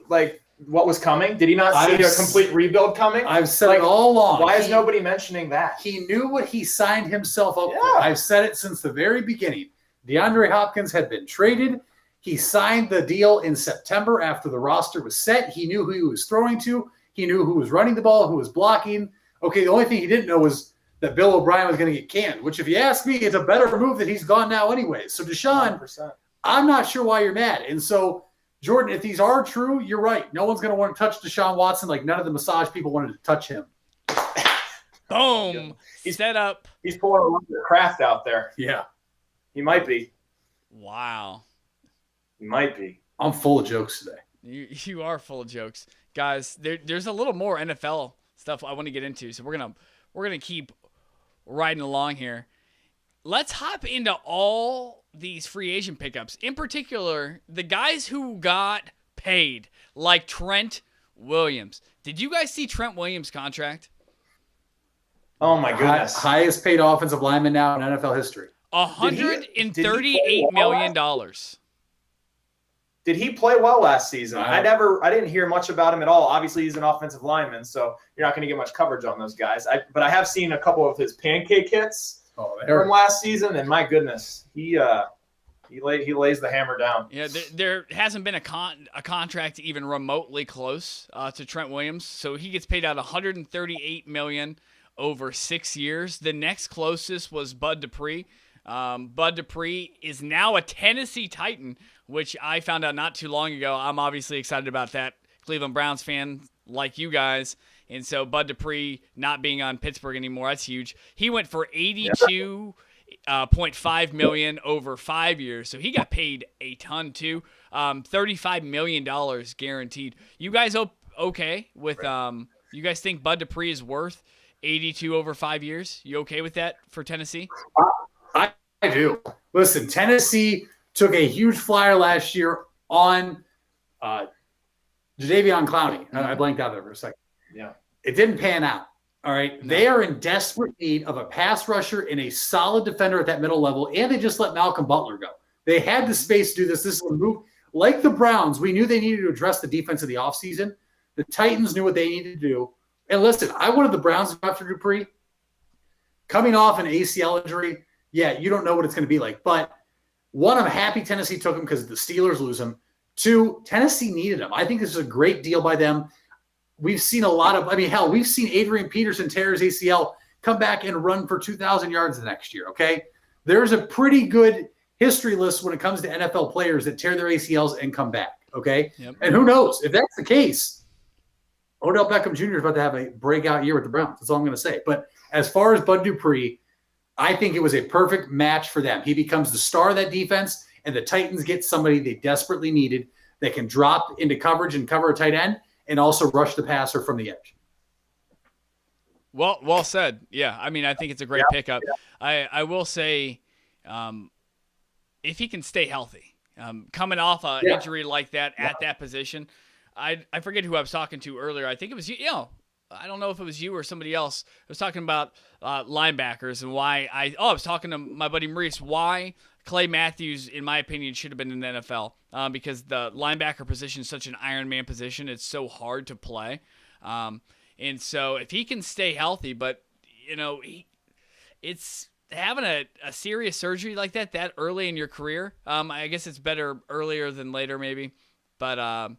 [SPEAKER 3] like, what was coming? Did he not see a complete rebuild coming?
[SPEAKER 2] I've said it all along.
[SPEAKER 3] Why is nobody mentioning that?
[SPEAKER 2] He knew what he signed himself up for. I've said it since the very beginning. DeAndre Hopkins had been traded. He signed the deal in September after the roster was set. He knew who he was throwing to. He knew who was running the ball, who was blocking. Okay, the only thing he didn't know was that Bill O'Brien was going to get canned, which if you ask me, it's a better move that he's gone now anyway. So Deshaun, 100%. I'm not sure why you're mad. And so, Jordan, if these are true, you're right. No one's going to want to touch Deshaun Watson like none of the massage people wanted to touch him.
[SPEAKER 1] Boom. He's set up.
[SPEAKER 3] He's pulling a little bit of craft out there.
[SPEAKER 2] Yeah.
[SPEAKER 3] He might be.
[SPEAKER 1] Wow.
[SPEAKER 3] He might be.
[SPEAKER 2] I'm full of jokes today.
[SPEAKER 1] You are full of jokes. Guys, there's a little more NFL stuff I want to get into, so we're gonna keep riding along here. Let's hop into all these free agent pickups. In particular, the guys who got paid, like Trent Williams. Did you guys see Trent Williams' contract?
[SPEAKER 3] Oh my goodness.
[SPEAKER 2] Highest paid offensive lineman now in NFL history.
[SPEAKER 1] $138 million.
[SPEAKER 3] Did he play well last season? I didn't hear much about him at all. Obviously, he's an offensive lineman, so you're not going to get much coverage on those guys. But I have seen a couple of his pancake hits from last season, and my goodness, he lays the hammer down.
[SPEAKER 1] Yeah, there hasn't been a contract even remotely close to Trent Williams, so he gets paid out $138 million over 6 years. The next closest was Bud Dupree. Bud Dupree is now a Tennessee Titan, which I found out not too long ago. I'm obviously excited about that. Cleveland Browns fan like you guys. And so Bud Dupree not being on Pittsburgh anymore, that's huge. He went for $82.5 million over 5 years. So he got paid a ton too. $35 million guaranteed. You guys okay with you guys think Bud Dupree is worth 82 over 5 years? You okay with that for Tennessee?
[SPEAKER 2] I do. Listen, Tennessee took a huge flyer last year on Jadeveon Clowney. I blanked out there for a second.
[SPEAKER 3] Yeah.
[SPEAKER 2] It didn't pan out. All right. No. They are in desperate need of a pass rusher and a solid defender at that middle level, and they just let Malcolm Butler go. They had the space to do this. This is a move. Like the Browns, we knew they needed to address the defense of the offseason. The Titans knew what they needed to do. And listen, I wanted the Browns to go after Dupree. Coming off an ACL injury, yeah, you don't know what it's going to be like. But one, I'm happy Tennessee took him because the Steelers lose him. Two, Tennessee needed him. I think this is a great deal by them. We've seen a lot of, we've seen Adrian Peterson tear his ACL, come back and run for 2,000 yards the next year, okay? There's a pretty good history list when it comes to NFL players that tear their ACLs and come back, okay?
[SPEAKER 1] Yep.
[SPEAKER 2] And who knows? If that's the case, Odell Beckham Jr. is about to have a breakout year with the Browns. That's all I'm going to say. But as far as Bud Dupree, I think it was a perfect match for them. He becomes the star of that defense, and the Titans get somebody they desperately needed that can drop into coverage and cover a tight end and also rush the passer from the edge.
[SPEAKER 1] Well said. Yeah, I mean, I think it's a great pickup. Yeah. I will say, if he can stay healthy, coming off an injury like that at that position, I forget who I was talking to earlier. I think it was you. I don't know if it was you or somebody else. I was talking about linebackers and why I was talking to my buddy Maurice, why Clay Matthews, in my opinion, should have been in the NFL because the linebacker position is such an Iron Man position. It's so hard to play. And so if he can stay healthy, but, it's having a serious surgery like that early in your career. I guess it's better earlier than later maybe. But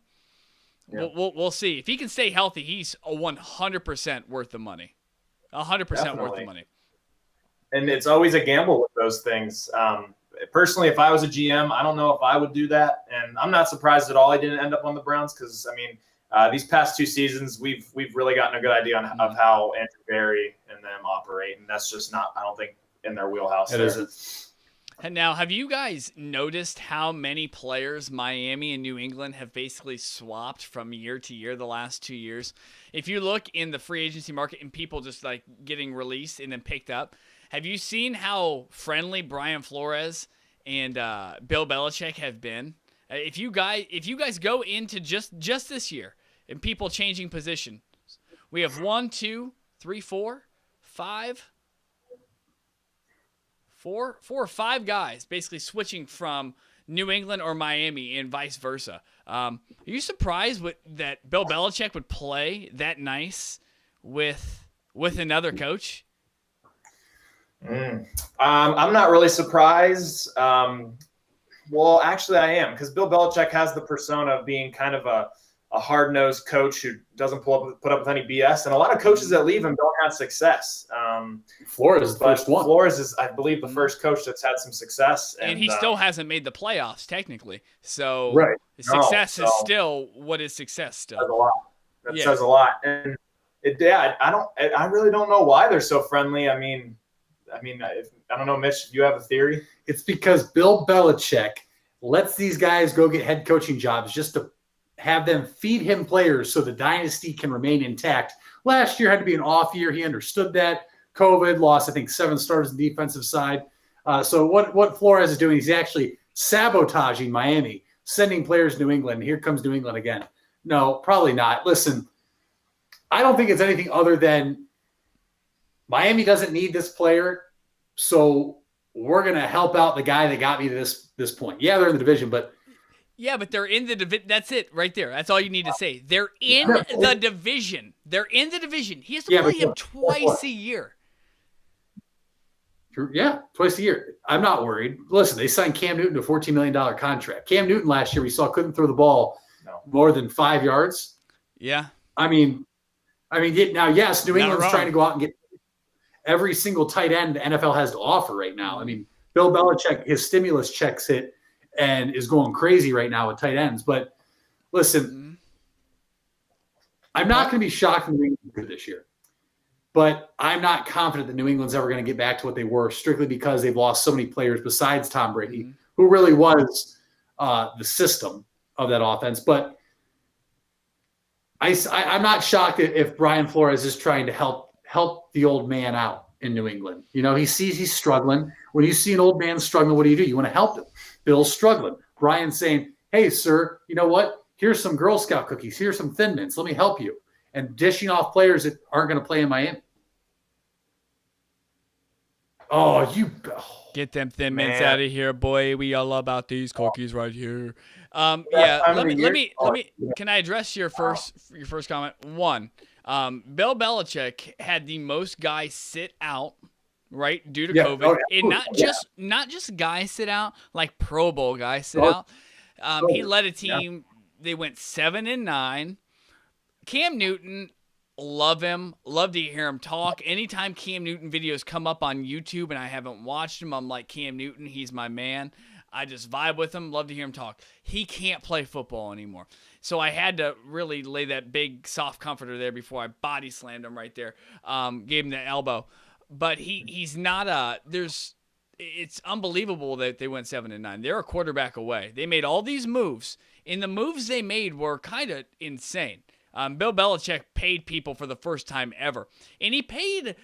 [SPEAKER 1] we'll see. If he can stay healthy, he's 100% worth the money. 100% worth the money.
[SPEAKER 3] And it's always a gamble with those things. Personally, if I was a GM, I don't know if I would do that. And I'm not surprised at all I didn't end up on the Browns because, these past 2 seasons, we've really gotten a good idea of how Andrew Berry and them operate. And that's just not, I don't think, in their wheelhouse.
[SPEAKER 2] It isn't.
[SPEAKER 1] And now, have you guys noticed how many players Miami and New England have basically swapped from year to year the last 2 years? If you look in the free agency market and people just like getting released and then picked up, have you seen how friendly Brian Flores and Bill Belichick have been? If you guys go into just this year and people changing position, we have 1, 2, 3, 4, 5. 4 or 5 guys basically switching from New England or Miami and vice versa. Are you surprised that Bill Belichick would play that nice with another coach?
[SPEAKER 3] I'm not really surprised. Well, actually, I am because Bill Belichick has the persona of being kind of a hard-nosed coach who doesn't put up with any BS. And a lot of coaches that leave him don't have success.
[SPEAKER 2] Flores is the first one.
[SPEAKER 3] Flores is, I believe, the first coach that's had some success.
[SPEAKER 1] And he still hasn't made the playoffs, technically. So
[SPEAKER 2] right.
[SPEAKER 1] Success is still – what is success still?
[SPEAKER 3] Says a lot. That says a lot. And, I really don't know why they're so friendly. I don't know, Mitch, do you have a theory?
[SPEAKER 2] It's because Bill Belichick lets these guys go get head coaching jobs just to have them feed him players so the dynasty can remain intact. Last year had to be an off year. He understood that. COVID lost, I think, 7 starters on the defensive side. So what Flores is doing, he's actually sabotaging Miami, sending players to New England. Here comes New England again. No, probably not. Listen, I don't think it's anything other than Miami doesn't need this player, so we're going to help out the guy that got me to this point. Yeah, they're in the division, but –
[SPEAKER 1] yeah, but they're in the division. That's it right there. That's all you need to say. They're in the division. They're in the division. He has to play him twice a year.
[SPEAKER 2] Yeah, twice a year. I'm not worried. Listen, they signed Cam Newton to a $14 million contract. Cam Newton last year we saw couldn't throw the ball more than 5 yards.
[SPEAKER 1] Yeah.
[SPEAKER 2] Now, yes, New England's trying to go out and get every single tight end the NFL has to offer right now. Bill Belichick, his stimulus checks hit and is going crazy right now with tight ends. But listen, I'm not going to be shocked when New England this year. But I'm not confident that New England's ever going to get back to what they were strictly because they've lost so many players besides Tom Brady, who really was the system of that offense. But I'm not shocked if Brian Flores is trying to help the old man out in New England. He sees he's struggling. When you see an old man struggling, what do? You want to help him. Bill's struggling. Brian's saying, hey, sir, you know what? Here's some Girl Scout cookies. Here's some Thin Mints. Let me help you. And dishing off players that aren't going to play in Miami.
[SPEAKER 1] Get them Thin Mints out of here, boy. We all about these cookies right here. Let me. Can I address your first comment? One, Bill Belichick had the most guys sit out, right, due to COVID, and not just guys sit out, like Pro Bowl guys sit out. He led a team. They went 7-9. Cam Newton. Love him. Love to hear him talk. Anytime Cam Newton videos come up on YouTube and I haven't watched him, I'm like, Cam Newton, he's my man. I just vibe with him. Love to hear him talk. He can't play football anymore. So I had to really lay that big soft comforter there before I body slammed him right there. Gave him the elbow. But he's not it's unbelievable that they went 7-9. They're a quarterback away. They made all these moves, and the moves they made were kind of insane. Bill Belichick paid people for the first time ever. And he paid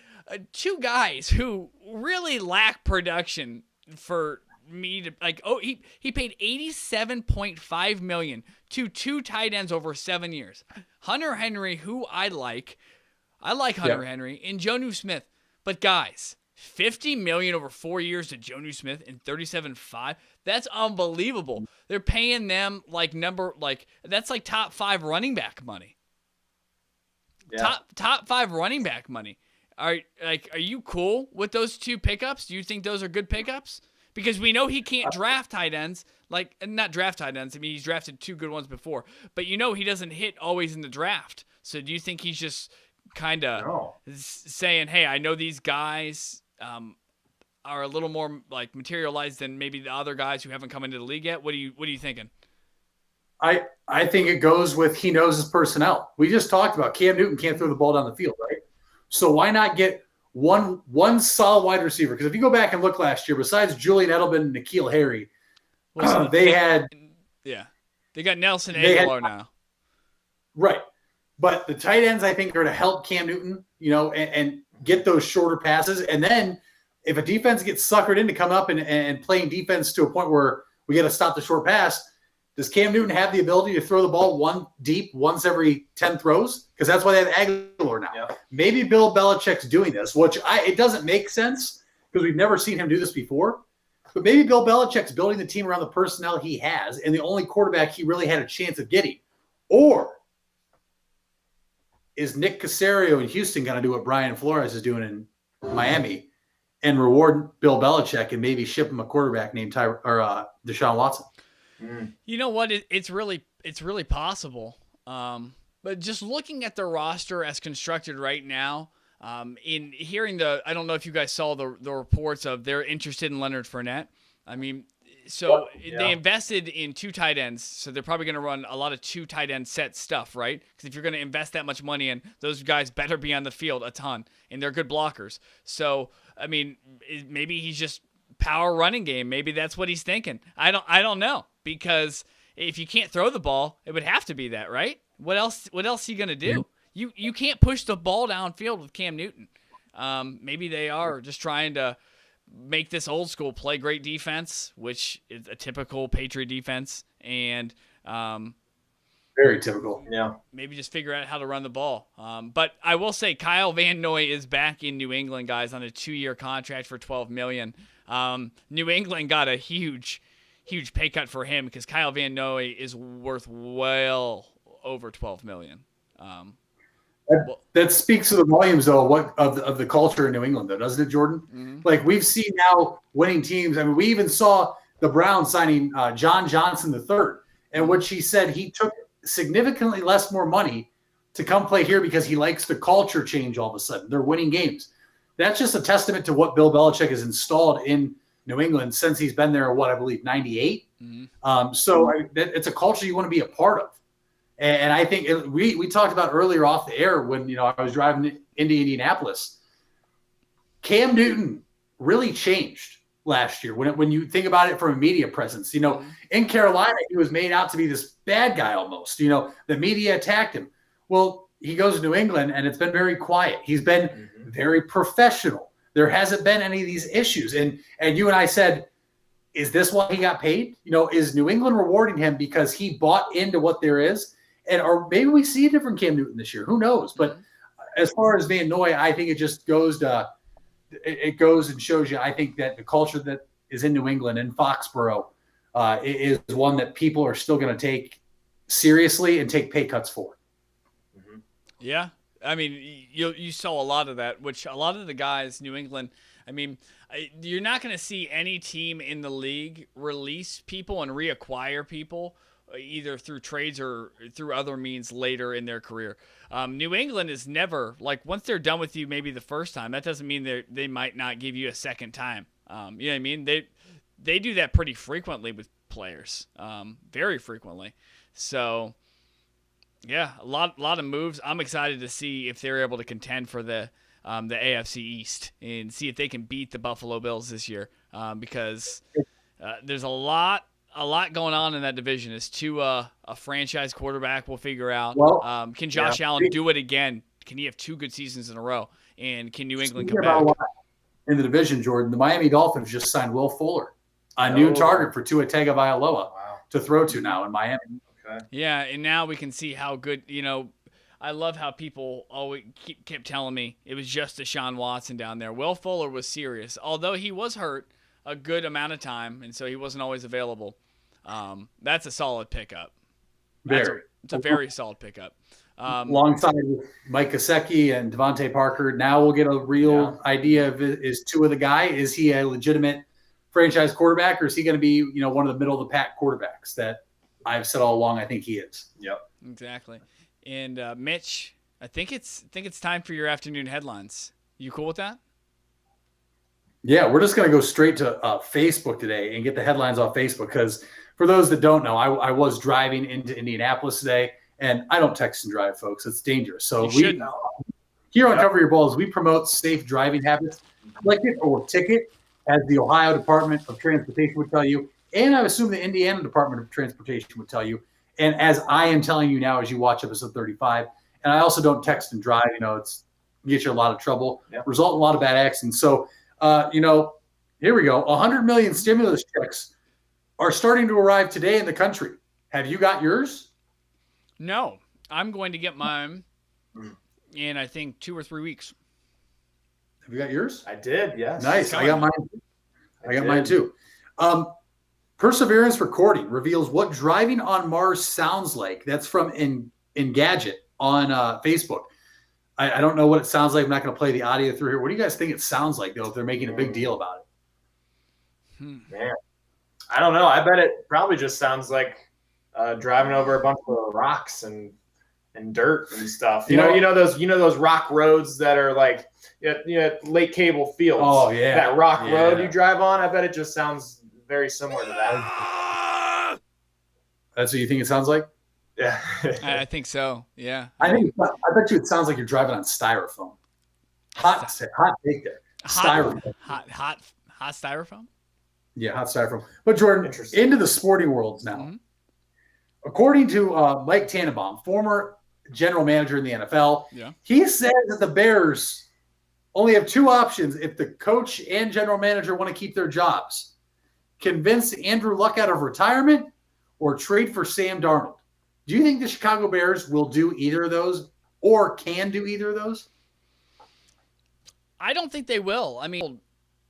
[SPEAKER 1] two guys who really lack production for me to he paid $87.5 million to two tight ends over 7 years. Hunter Henry, who I like Hunter Henry, and Jonnu Smith. But guys, $50 million over 4 years to Jonnu Smith and $37.5. That's unbelievable. They're paying them that's like top 5 running back money. Yeah. Top 5 running back money. Are you cool with those two pickups? Do you think those are good pickups? Because we know he can't draft tight ends. Not draft tight ends. I mean, he's drafted 2 good ones before. But he doesn't hit always in the draft. So do you think he's just kind of saying, hey, I know these guys are a little more materialized than maybe the other guys who haven't come into the league yet? What are you thinking?
[SPEAKER 2] I think it goes with he knows his personnel. We just talked about Cam Newton can't throw the ball down the field, right? So why not get one solid wide receiver? Because if you go back and look last year, besides Julian Edelman and N'Keal Harry, they
[SPEAKER 1] got Nelson Aguilar now.
[SPEAKER 2] Right. But the tight ends, I think, are to help Cam Newton, and get those shorter passes. And then if a defense gets suckered into coming up and playing defense to a point where we got to stop the short pass, does Cam Newton have the ability to throw the ball one deep once every 10 throws? Because that's why they have Aguilar now. Yep. Maybe Bill Belichick's doing this, which it doesn't make sense because we've never seen him do this before. But maybe Bill Belichick's building the team around the personnel he has and the only quarterback he really had a chance of getting. Or is Nick Caserio in Houston going to do what Brian Flores is doing in Miami and reward Bill Belichick and maybe ship him a quarterback named Deshaun Watson?
[SPEAKER 1] You know what? It's really possible. But just looking at the roster as constructed right now, in hearing I don't know if you guys saw the reports of they're interested in Leonard Fournette. I mean, they invested in 2 tight ends, so they're probably going to run a lot of 2 tight end set stuff, right? Because if you're going to invest that much money in, those guys better be on the field a ton, and they're good blockers. So, I mean, maybe he's just power running game. Maybe that's what he's thinking. I don't know, because if you can't throw the ball, it would have to be that, right? What else are you going to do? You can't push the ball downfield with Cam Newton. Maybe they are just trying to make this old school play great defense, which is a typical Patriot defense, and
[SPEAKER 2] very typical.
[SPEAKER 3] Yeah.
[SPEAKER 1] Maybe just figure out how to run the ball. But I will say Kyle Van Noy is back in New England, guys, on a 2-year contract for $12 million. New England got a huge pay cut for him because Kyle Van Noy is worth well over $12 million.
[SPEAKER 2] That speaks to the volumes, though, of the culture in New England, though, doesn't it, Jordan? Mm-hmm. We've seen now winning teams. I mean, we even saw the Browns signing John Johnson III, in which he said he took significantly more money to come play here because he likes the culture change all of a sudden. They're winning games. That's just a testament to what Bill Belichick has installed in New England since he's been there, I believe, 98. Mm-hmm. It's a culture you want to be a part of. And I think we talked about earlier off the air when I was driving into Indianapolis. Cam Newton really changed last year when you think about it from a media presence. In Carolina, he was made out to be this bad guy almost. The media attacked him. Well, he goes to New England, and it's been very quiet. He's been very professional. There hasn't been any of these issues. And you and I said, is this why he got paid? Is New England rewarding him because he bought into what there is? Or maybe we see a different Cam Newton this year. Who knows? But as far as Van Noy, I think it just goes to it goes and shows you, I think, that the culture that is in New England and Foxborough is one that people are still going to take seriously and take pay cuts for.
[SPEAKER 1] Mm-hmm. Yeah. I mean, you saw a lot of that, which a lot of the guys, New England, I mean, you're not going to see any team in the league release people and reacquire people either through trades or through other means later in their career. New England is never, like, once they're done with you maybe the first time, that doesn't mean they might not give you a second time. You know what I mean? They do that pretty frequently with players, very frequently. So, yeah, a lot of moves. I'm excited to see if they're able to contend for the AFC East and see if they can beat the Buffalo Bills this year, because there's a lot going on in that division. As to a franchise quarterback, we'll figure out.
[SPEAKER 2] Well,
[SPEAKER 1] can Josh Allen do it again? Can he have 2 good seasons in a row? And can New England come back?
[SPEAKER 2] In the division, Jordan, the Miami Dolphins just signed Will Fuller, a new target for Tua Tagovailoa to throw to now in Miami.
[SPEAKER 3] Okay.
[SPEAKER 1] Yeah, and now we can see how good, I love how people always kept telling me it was just Deshaun Watson down there. Will Fuller was serious, although he was hurt a good amount of time, and so he wasn't always available. That's a solid pickup. It's a very solid pickup.
[SPEAKER 2] Alongside Mike Gesicki and Devontae Parker, now we'll get a real idea of, is Tua the guy? Is he a legitimate franchise quarterback, or is he going to be, one of the middle of the pack quarterbacks that I've said all along I think he is?
[SPEAKER 3] Yep.
[SPEAKER 1] Exactly. And Mitch, I think it's time for your afternoon headlines. You cool with that?
[SPEAKER 2] Yeah, we're just going to go straight to Facebook today and get the headlines off Facebook, because for those that don't know, I was driving into Indianapolis today, and I don't text and drive, folks. It's dangerous. So here on Cover Your Balls, we promote safe driving habits. Click it or ticket, as the Ohio Department of Transportation would tell you, and I assume the Indiana Department of Transportation would tell you, and as I am telling you now as you watch episode 35. And I also don't text and drive. It's get you in a lot of trouble, result in a lot of bad accidents. So, here we go. 100 million stimulus checks are starting to arrive today in the country. Have you got yours?
[SPEAKER 1] No, I'm going to get mine in, I think, 2 or 3 weeks.
[SPEAKER 2] Have you got yours?
[SPEAKER 3] I did, yes.
[SPEAKER 2] Nice. I got mine. I got mine too. Perseverance Recording reveals what driving on Mars sounds like. That's from Engadget on Facebook. I don't know what it sounds like. I'm not going to play the audio through here. What do you guys think it sounds like, though, if they're making a big deal about it?
[SPEAKER 3] Man, I don't know. I bet it probably just sounds like driving over a bunch of rocks and dirt and stuff. You know those rock roads that are like Lake Cable Fields.
[SPEAKER 2] Oh yeah,
[SPEAKER 3] that rock road you drive on. I bet it just sounds very similar to that.
[SPEAKER 2] That's what you think it sounds like?
[SPEAKER 3] Yeah,
[SPEAKER 1] I think so. Yeah,
[SPEAKER 2] I bet you it sounds like you're driving on styrofoam. Hot take there. Styrofoam.
[SPEAKER 1] Hot styrofoam.
[SPEAKER 2] Yeah, hot styrofoam. But Jordan, into the sporting worlds now. Mm-hmm. According to Mike Tannenbaum, former general manager in the NFL, he says that the Bears only have 2 options if the coach and general manager want to keep their jobs: convince Andrew Luck out of retirement or trade for Sam Darnold. Do you think the Chicago Bears will do either of those, or can do either of those?
[SPEAKER 1] I don't think they will. I mean,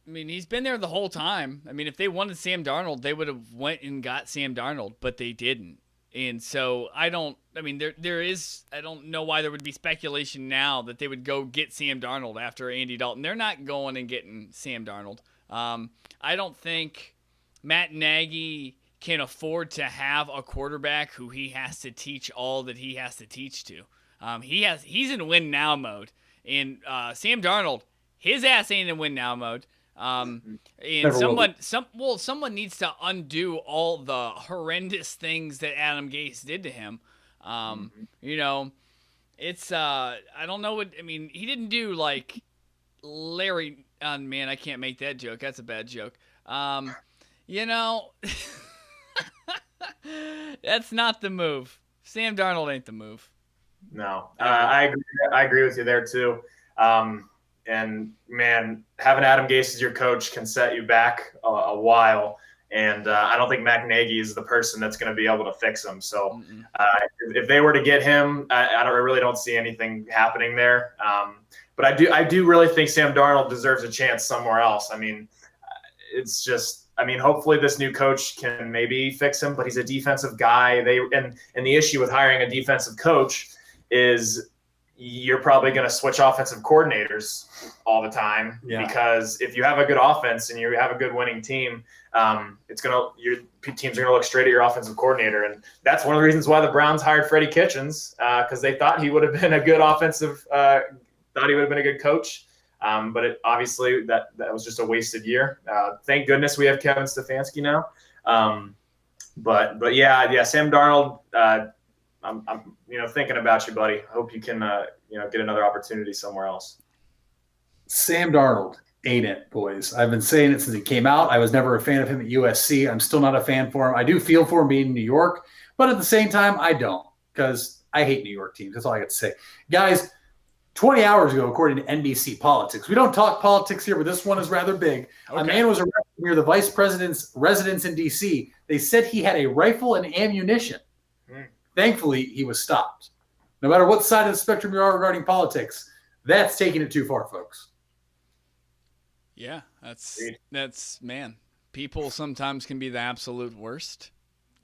[SPEAKER 1] he's been there the whole time. I mean, if they wanted Sam Darnold, they would have went and got Sam Darnold, but they didn't. And so I don't know why there would be speculation now that they would go get Sam Darnold after Andy Dalton. They're not going and getting Sam Darnold. I don't think Matt Nagy can afford to have a quarterback who he has to teach all that he has to teach to. He's in win now mode. And Sam Darnold, his ass ain't in win now mode. And someone needs to undo all the horrendous things that Adam Gase did to him. It's I don't know what, he didn't do like Larry, man, I can't make that joke. That's a bad joke. That's not the move. Sam Darnold ain't the move.
[SPEAKER 3] No, I agree with you there too. And man, having Adam Gase as your coach can set you back a while. And I don't think Matt Nagy is the person that's going to be able to fix him. So if they were to get him, I really don't see anything happening there. But I do really think Sam Darnold deserves a chance somewhere else. I mean, it's just, I mean, hopefully this new coach can maybe fix him, but he's a defensive guy. And the issue with hiring a defensive coach is you're probably going to switch offensive coordinators all the time, because if you have a good offense and you have a good winning team, your teams are going to look straight at your offensive coordinator. And that's one of the reasons why the Browns hired Freddie Kitchens, because they thought he would have been a good thought he would have been a good coach. But obviously that was just a wasted year. Thank goodness we have Kevin Stefanski now. But yeah, Sam Darnold, I'm thinking about you, buddy. I hope you can get another opportunity somewhere else.
[SPEAKER 2] Sam Darnold ain't it, boys. I've been saying it since he came out. I was never a fan of him at USC. I'm still not a fan for him. I do feel for him being in New York, but at the same time, I don't, because I hate New York teams. That's all I got to say. Guys, 20 hours ago, according to NBC Politics, we don't talk politics here, but this one is rather big. Okay. A man was arrested near the vice president's residence in D.C. They said he had a rifle and ammunition. Thankfully, he was stopped. No matter what side of the spectrum you are regarding politics, that's taking it too far, folks.
[SPEAKER 1] Yeah, that's man. People sometimes can be the absolute worst.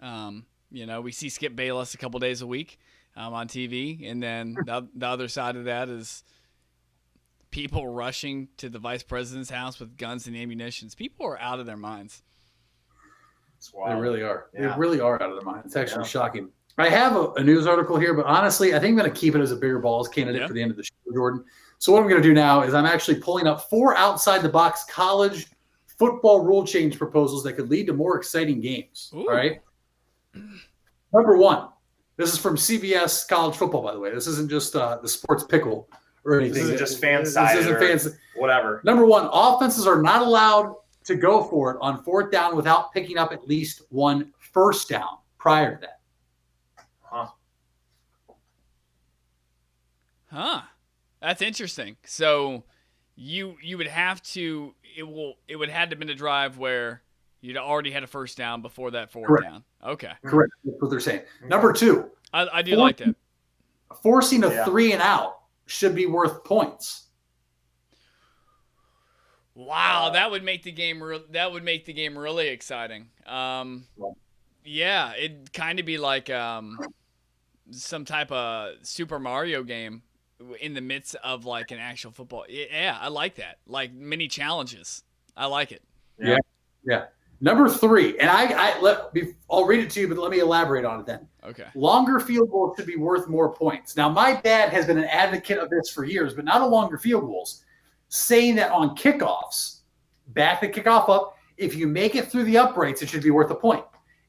[SPEAKER 1] We see Skip Bayless a couple days a week on TV, and then the other side of that is people rushing to the vice president's house with guns and ammunitions. People are out of their minds.
[SPEAKER 2] They really are. Yeah. They really are out of their minds. It's actually shocking. I have a news article here, but honestly, I think I'm going to keep it as a bigger balls candidate for the end of the show, Jordan. So what I'm going to do now is I'm actually pulling up 4 outside-the-box college football rule change proposals that could lead to more exciting games. Ooh. All right? Number 1. This is from CBS College Football, by the way. This isn't just the sports pickle or anything.
[SPEAKER 3] This isn't just fan-sided. This isn't fancy. Whatever.
[SPEAKER 2] Number 1, offenses are not allowed to go for it on 4th down without picking up at least 1 first down prior to that.
[SPEAKER 1] Huh. That's interesting. So you would have to it would have to been a drive where you'd already had a first down before that 4th down. Okay.
[SPEAKER 2] Correct. That's what they're saying. Number 2.
[SPEAKER 1] I do like that.
[SPEAKER 2] Forcing a 3 and out should be worth points.
[SPEAKER 1] Wow, that would make the game really exciting. Yeah, it'd kind of be like some type of Super Mario game in the midst of like an actual football. Yeah, I like that. Like mini challenges. I like it.
[SPEAKER 2] Yeah. Number 3, and I'll read it to you, but let me elaborate on it then.
[SPEAKER 1] Okay.
[SPEAKER 2] Longer field goals should be worth more points. Now, my dad has been an advocate of this for years, but not on longer field goals, saying that on kickoffs, back the kickoff up, if you make it through the uprights, it should be worth a point.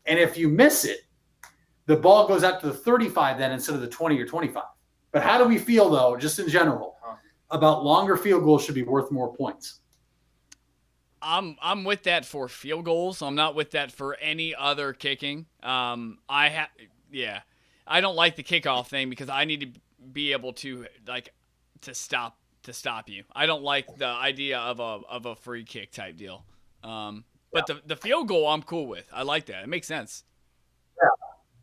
[SPEAKER 2] And if you miss it, the ball goes out to the 35 then instead of the 20 or 25. But how do we feel, though, just in general, about longer field goals should be worth more points?
[SPEAKER 1] I'm with that for field goals. I'm not with that for any other kicking. I don't like the kickoff thing because I need to be able to stop you. I don't like the idea of a free kick type deal. But the field goal I'm cool with. I like that. It makes sense.
[SPEAKER 3] Yeah.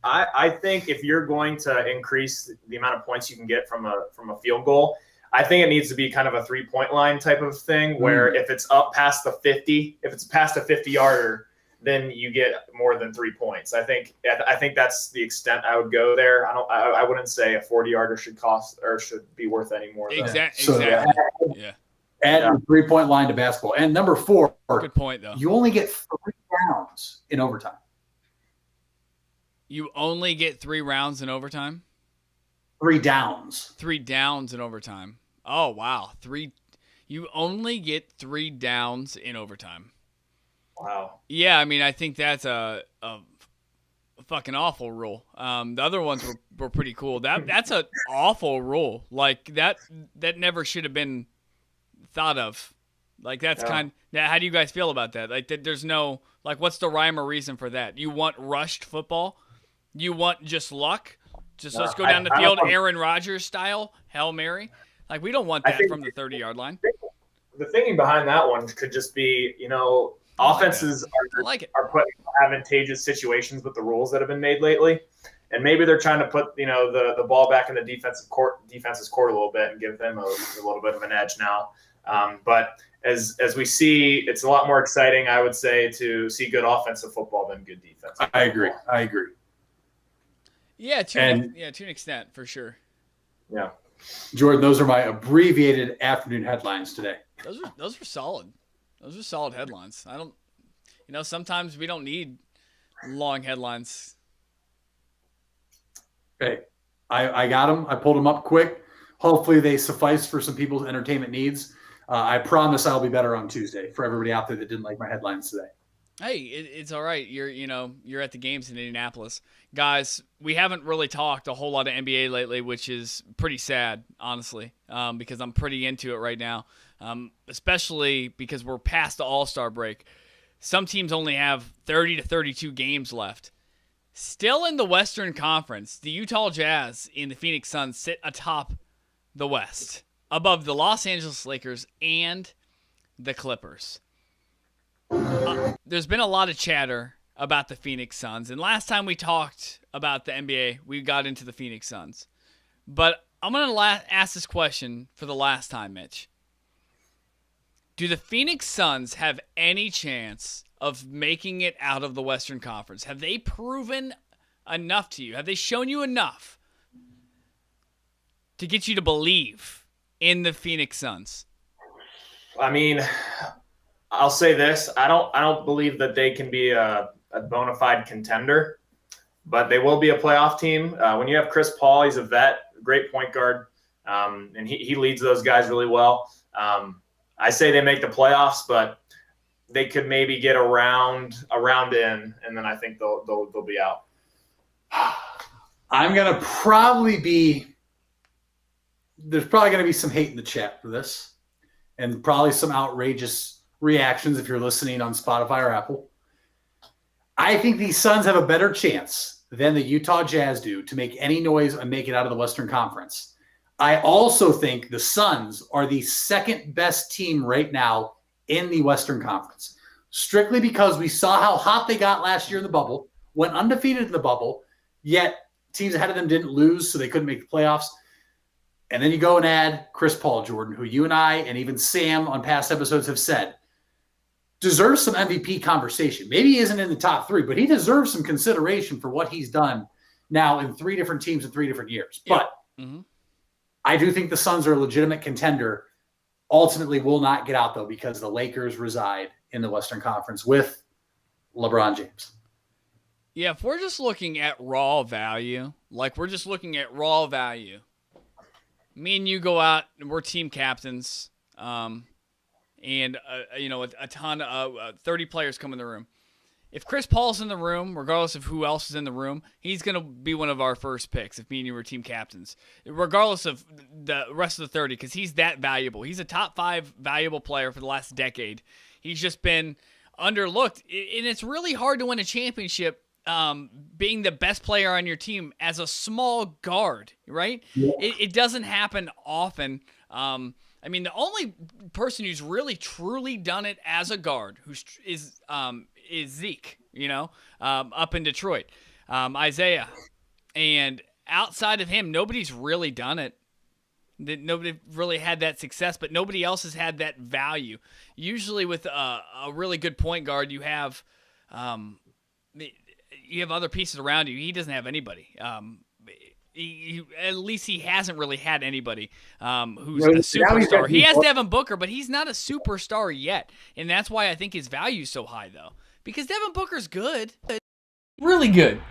[SPEAKER 3] I think if you're going to increase the amount of points you can get from a field goal, I think it needs to be kind of a 3-point line type of thing where if it's up past the 50, if it's past a 50-yarder, then you get more than 3 points. I think that's the extent I would go there. I wouldn't say a 40-yarder should be worth any more.
[SPEAKER 1] Exactly. Yeah.
[SPEAKER 2] Add a 3-point line to basketball. And number 4,
[SPEAKER 1] good point though.
[SPEAKER 2] You only get 3 rounds in overtime.
[SPEAKER 1] You only get 3 rounds in overtime?
[SPEAKER 2] 3 downs.
[SPEAKER 1] 3 downs in overtime. Oh, wow. You only get 3 downs in overtime.
[SPEAKER 3] Wow.
[SPEAKER 1] Yeah, I mean, I think that's a fucking awful rule. The other ones were pretty cool. That's an awful rule. Like, that never should have been thought of. Like, that's how do you guys feel about that? Like, there's no, like, what's the rhyme or reason for that? You want rushed football? You want just luck? Let's go down the field Aaron Rodgers style, Hail Mary? Like, we don't want that from the 30-yard line.
[SPEAKER 3] The thinking behind that one could just be, offenses are put in advantageous situations with the rules that have been made lately. and maybe they're trying to put the ball back in the defense's court a little bit and give them a little bit of an edge now. But as we see, it's a lot more exciting, I would say, to see good offensive football than good defense.
[SPEAKER 2] I agree.
[SPEAKER 1] Yeah, to an extent, for sure.
[SPEAKER 3] Yeah.
[SPEAKER 2] Jordan, those are my abbreviated afternoon headlines today.
[SPEAKER 1] Those are solid. Those are solid headlines. Sometimes we don't need long headlines.
[SPEAKER 2] Hey, I got them. I pulled them up quick. Hopefully they suffice for some people's entertainment needs. I promise I'll be better on Tuesday for everybody out there that didn't like my headlines today.
[SPEAKER 1] Hey, it's all right. You're at the games in Indianapolis. Guys, we haven't really talked a whole lot of NBA lately, which is pretty sad, honestly, because I'm pretty into it right now, especially because we're past the All-Star break. Some teams only have 30 to 32 games left. Still in the Western Conference, the Utah Jazz and the Phoenix Suns sit atop the West, above the Los Angeles Lakers and the Clippers. There's been a lot of chatter about the Phoenix Suns, and last time we talked about the NBA, we got into the Phoenix Suns. But I'm going to ask this question for the last time, Mitch. Do the Phoenix Suns have any chance of making it out of the Western Conference? Have they proven enough to you? Have they shown you enough to get you to believe in the Phoenix Suns?
[SPEAKER 3] I mean, I'll say this: I don't believe that they can be a bona fide contender, but they will be a playoff team. When you have Chris Paul, he's a vet, great point guard, and he leads those guys really well. I say they make the playoffs, but they could maybe get a round in, and then I think they'll be out.
[SPEAKER 2] I'm gonna probably be. There's probably gonna be some hate in the chat for this, and probably some outrageous reactions if you're listening on Spotify or Apple. I think these Suns have a better chance than the Utah Jazz do to make any noise and make it out of the Western Conference. I also think the Suns are the second best team right now in the Western Conference, strictly because we saw how hot they got last year in the bubble, went undefeated in the bubble, yet teams ahead of them didn't lose, so they couldn't make the playoffs. And then you go and add Chris Paul, Jordan, who you and I and even Sam on past episodes have said deserves some MVP conversation. Maybe he isn't in the top 3, but he deserves some consideration for what he's done now in 3 different teams in 3 different years.
[SPEAKER 1] Yeah.
[SPEAKER 2] But I do think the Suns are a legitimate contender. Ultimately will not get out, though, because the Lakers reside in the Western Conference with LeBron James.
[SPEAKER 1] Yeah, if we're just looking at raw value, me and you go out and we're team captains, and a ton of 30 players come in the room. If Chris Paul's in the room, regardless of who else is in the room, he's going to be one of our first picks if me and you were team captains, regardless of the rest of the 30, because he's that valuable. He's a top 5 valuable player for the last decade. He's just been underlooked, and it's really hard to win a championship being the best player on your team as a small guard, right? Yeah. It doesn't happen often. I mean, the only person who's really truly done it as a guard is Zeke, up in Detroit, Isaiah, and outside of him, nobody's really done it. Nobody really had that success, but nobody else has had that value. Usually, with a really good point guard, you have other pieces around you. He doesn't have anybody. At least he hasn't really had anybody who's a superstar. He has Devin Booker, but he's not a superstar yet, and that's why I think his value is so high, though, because Devin Booker's good, really good.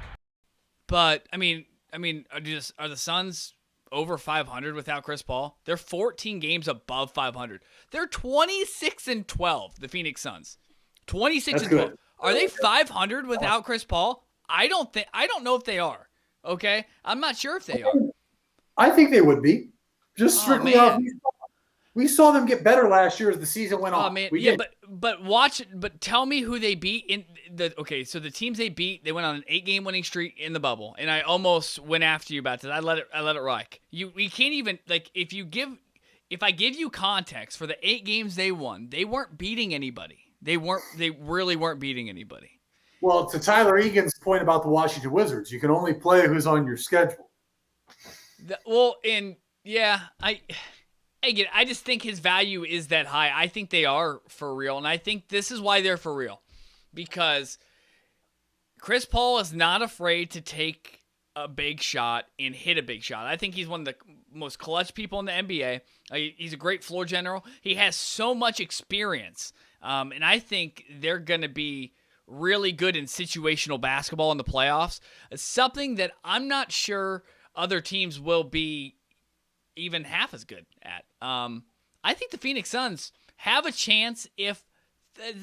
[SPEAKER 1] But I mean, are the Suns over 500 without Chris Paul? They're 14 games above 500. They're 26-12. The Phoenix Suns, 26-12. Are they 500 without Chris Paul? I don't know if they are. Okay, I'm not sure if they are.
[SPEAKER 2] I think they would be. Just strictly off. We saw them get better last year as the season went on.
[SPEAKER 1] Oh man, yeah, but tell me who they beat in the. Okay, so the teams they beat, they went on an 8-game winning streak in the bubble, and I almost went after you about that. I let it rock. We can't even if I give you context for the 8 games they won, they weren't beating anybody. They really weren't beating anybody.
[SPEAKER 2] Well, to Tyler Egan's point about the Washington Wizards, you can only play who's on your schedule.
[SPEAKER 1] I just think his value is that high. I think they are for real, and I think this is why they're for real. Because Chris Paul is not afraid to take a big shot and hit a big shot. I think he's one of the most clutch people in the NBA. He's a great floor general. He has so much experience, and I think they're going to be really good in situational basketball in the playoffs. It's something that I'm not sure other teams will be even half as good at. I think the Phoenix Suns have a chance if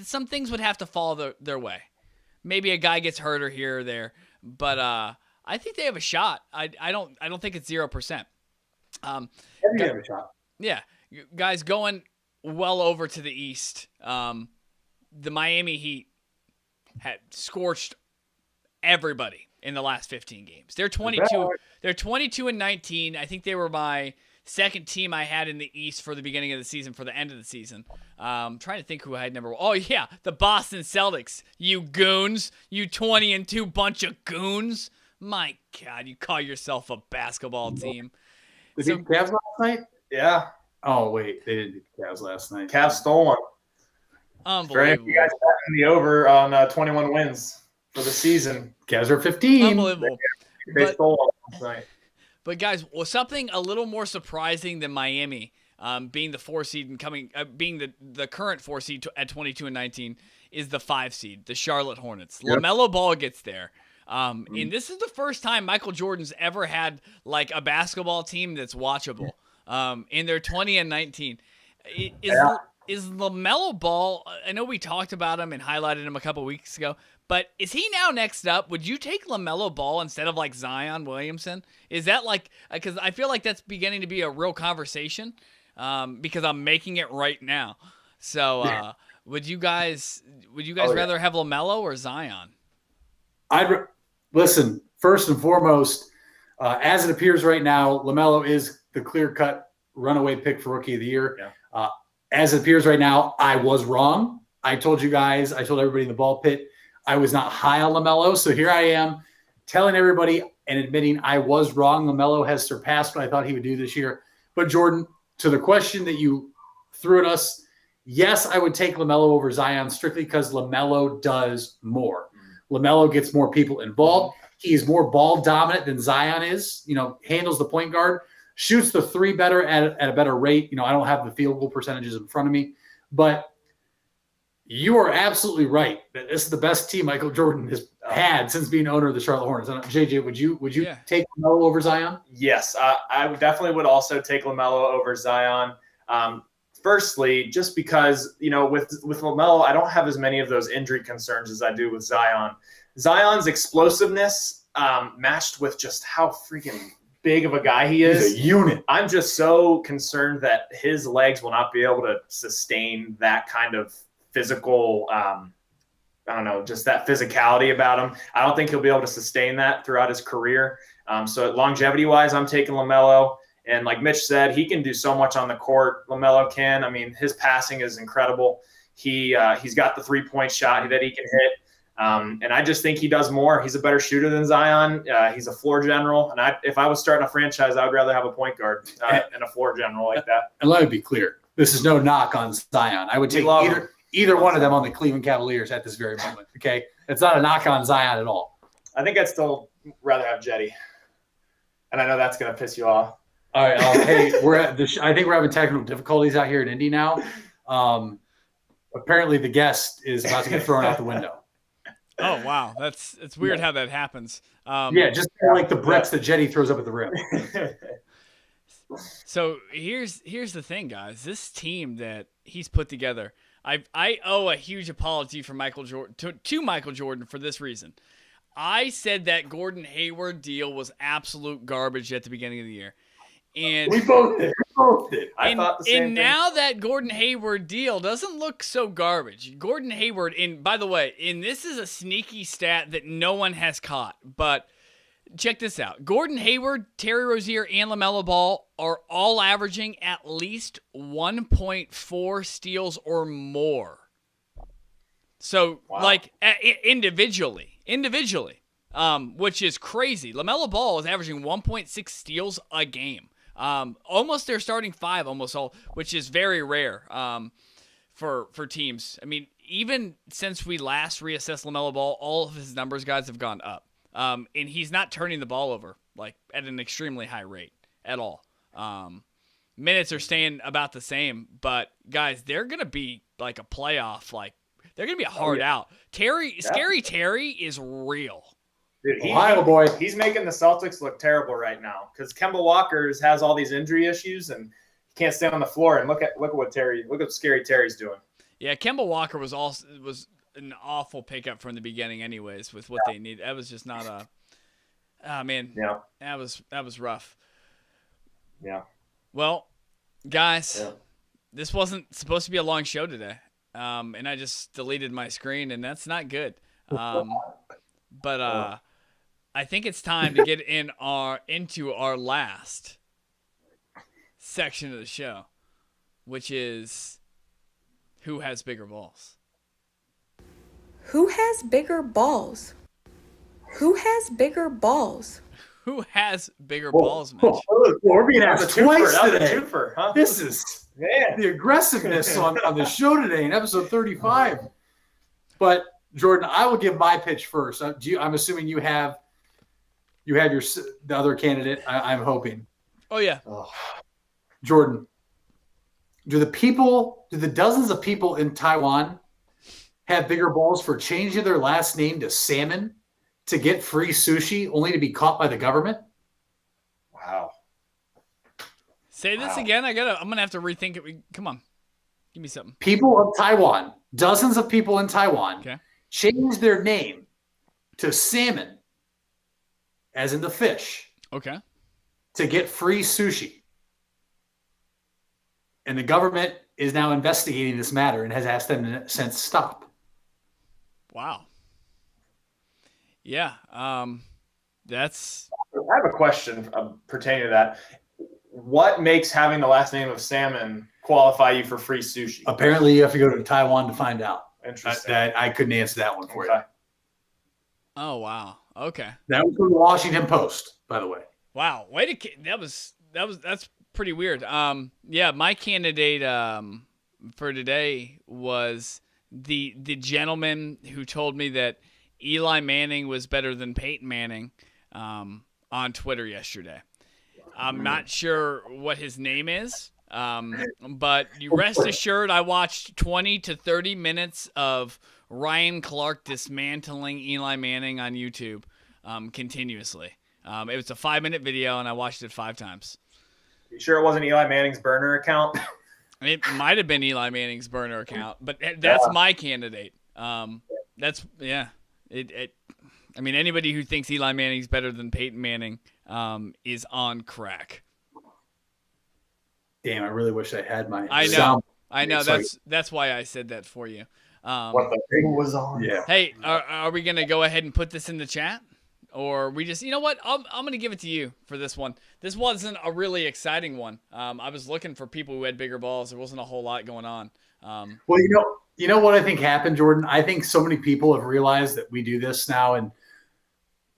[SPEAKER 1] some things would have to fall their way. Maybe a guy gets hurt or here or there, but I think they have a shot. I don't think it's 0%.
[SPEAKER 2] They have a shot.
[SPEAKER 1] Yeah, guys, going well over to the East. The Miami Heat had scorched everybody in the last 15 games. They're 22. They're 22-19. I think they were my second team I had in the East for the beginning of the season, for the end of the season. Trying to think who I had number one. Oh, yeah, the Boston Celtics. You goons. You 20-2 bunch of goons. My God, you call yourself a basketball team.
[SPEAKER 2] Did you Cavs last night?
[SPEAKER 3] Yeah.
[SPEAKER 2] Oh, wait, they didn't beat the Cavs last night.
[SPEAKER 3] Cavs stole one.
[SPEAKER 1] Unbelievable.
[SPEAKER 3] You guys got the over on 21 wins for the season.
[SPEAKER 2] Cavs are 15.
[SPEAKER 1] Unbelievable.
[SPEAKER 3] They stole one last night.
[SPEAKER 1] But guys, something a little more surprising than Miami being the 4 seed and being the current 4 seed at 22-19 is the 5 seed, the Charlotte Hornets. Yep. LaMelo Ball gets there. And this is the first time Michael Jordan's ever had like a basketball team that's watchable. In their 20-19. Is LaMelo Ball, I know we talked about him and highlighted him a couple weeks ago, but is he now next up? Would you take LaMelo Ball instead of like Zion Williamson? Is that like, because I feel like that's beginning to be a real conversation because I'm making it right now. So would you guys rather have LaMelo or Zion?
[SPEAKER 2] Listen, first and foremost, as it appears right now, LaMelo is the clear-cut runaway pick for Rookie of the Year. Yeah. As it appears right now, I was wrong. I told everybody in the ball pit, I was not high on LaMelo. So here I am telling everybody and admitting I was wrong. LaMelo has surpassed what I thought he would do this year. But Jordan, to the question that you threw at us, yes, I would take LaMelo over Zion strictly because LaMelo does more. LaMelo gets more people involved. He is more ball dominant than Zion is, handles the point guard, shoots the three better at a better rate. I don't have the field goal percentages in front of me, but you are absolutely right that this is the best team Michael Jordan has had since being owner of the Charlotte Hornets. JJ, would you take LaMelo over Zion?
[SPEAKER 3] Yes, I definitely would also take LaMelo over Zion. Firstly, just because, with LaMelo, I don't have as many of those injury concerns as I do with Zion. Zion's explosiveness matched with just how freaking big of a guy he is.
[SPEAKER 2] He's a unit.
[SPEAKER 3] I'm just so concerned that his legs will not be able to sustain that kind of physical, just that physicality about him. I don't think he'll be able to sustain that throughout his career. So longevity-wise, I'm taking LaMelo. And like Mitch said, he can do so much on the court. LaMelo can. I mean, his passing is incredible. He's got the three-point shot that he can hit. And I just think he does more. He's a better shooter than Zion. He's a floor general. And if I was starting a franchise, I would rather have a point guard and a floor general like that.
[SPEAKER 2] And let me be clear. This is no knock on Zion. I would take either one of them on the Cleveland Cavaliers at this very moment. Okay? It's not a knock on Zion at all.
[SPEAKER 3] I think I'd still rather have Jetty. And I know that's going to piss you off.
[SPEAKER 2] All right. Hey, I think we're having technical difficulties out here in Indy now. Apparently the guest is about to get thrown out the window.
[SPEAKER 1] Oh, wow. It's weird how that happens.
[SPEAKER 2] Just like the bricks that Jetty throws up at the rim.
[SPEAKER 1] So here's the thing, guys. This team that he's put together, I owe a huge apology for Michael Jordan to Michael Jordan for this reason. I said that Gordon Hayward deal was absolute garbage at the beginning of the year. And
[SPEAKER 2] we both did.
[SPEAKER 3] I thought the same thing.
[SPEAKER 1] Now that Gordon Hayward deal doesn't look so garbage. Gordon Hayward, and by the way, this is a sneaky stat that no one has caught, but check this out. Gordon Hayward, Terry Rozier, and LaMelo Ball are all averaging at least 1.4 steals or more So
[SPEAKER 3] Wow.
[SPEAKER 1] like individually, which is crazy. LaMelo Ball is averaging 1.6 steals a game. Almost their starting five, almost all, which is very rare for teams. I mean, even since we last reassessed LaMelo Ball, all of his numbers, guys, have gone up. And he's not turning the ball over like at an extremely high rate at all. Minutes are staying about the same, but guys, they're gonna be like a playoff. Like they're gonna be a hard out. Scary Terry is real.
[SPEAKER 3] Dude,
[SPEAKER 2] Ohio boy.
[SPEAKER 3] He's making the Celtics look terrible right now because Kemba Walker has all these injury issues and he can't stay on the floor. And look at what Scary Terry's doing.
[SPEAKER 1] Yeah, Kemba Walker was an awful pickup from the beginning, anyways. With what they need, that was just not a. Ah, man.
[SPEAKER 3] Yeah.
[SPEAKER 1] That was rough.
[SPEAKER 3] Yeah.
[SPEAKER 1] Well, guys, this wasn't supposed to be a long show today, and I just deleted my screen, and that's not good. But I think it's time to get into our last section of the show, which is who has bigger balls.
[SPEAKER 4] Who has bigger balls? Who has bigger balls?
[SPEAKER 1] Who has bigger balls, Mitch?
[SPEAKER 2] We're being asked twice today.
[SPEAKER 3] Twofer, huh?
[SPEAKER 2] This is the aggressiveness on the show today in episode 35. But Jordan, I will give my pitch first. I'm assuming you have the other candidate. I'm hoping.
[SPEAKER 1] Oh yeah.
[SPEAKER 2] Jordan, do the dozens of people in Taiwan have bigger balls for changing their last name to Salmon to get free sushi only to be caught by the government?
[SPEAKER 3] Wow.
[SPEAKER 1] Say this again. I'm gonna have to rethink it. Come on, give me something.
[SPEAKER 2] People of Taiwan, dozens of people in Taiwan, changed their name to Salmon, as in the fish, to get free sushi. And the government is now investigating this matter and has asked them to since stop.
[SPEAKER 1] Wow. Yeah. That's.
[SPEAKER 3] I have a question pertaining to that. What makes having the last name of Salmon qualify you for free sushi?
[SPEAKER 2] Apparently, you have to go to Taiwan to find out.
[SPEAKER 3] Interesting.
[SPEAKER 2] I couldn't answer that one for you.
[SPEAKER 1] Oh wow. Okay.
[SPEAKER 2] That was from the Washington Post, by the way.
[SPEAKER 1] Wow. That's pretty weird. Yeah, my candidate for today was the gentleman who told me that Eli Manning was better than Peyton Manning on Twitter yesterday. I'm not sure what his name is, but you rest assured I watched 20 to 30 minutes of Ryan Clark dismantling Eli Manning on YouTube continuously. It was a 5-minute video, and I watched it 5 times.
[SPEAKER 3] You sure it wasn't Eli Manning's burner account?
[SPEAKER 1] It might have been Eli Manning's burner account, but that's my candidate. I mean, anybody who thinks Eli Manning's better than Peyton Manning is on crack.
[SPEAKER 2] Damn, I really wish I had my.
[SPEAKER 1] I know. That's why I said that for you.
[SPEAKER 3] What the thing was on?
[SPEAKER 2] Yeah.
[SPEAKER 1] Hey, are we gonna go ahead and put this in the chat, or we just? You know what? I'm gonna give it to you for this one. This wasn't a really exciting one. I was looking for people who had bigger balls. There wasn't a whole lot going on.
[SPEAKER 2] Well, you know what I think happened, Jordan? I think so many people have realized that we do this now, and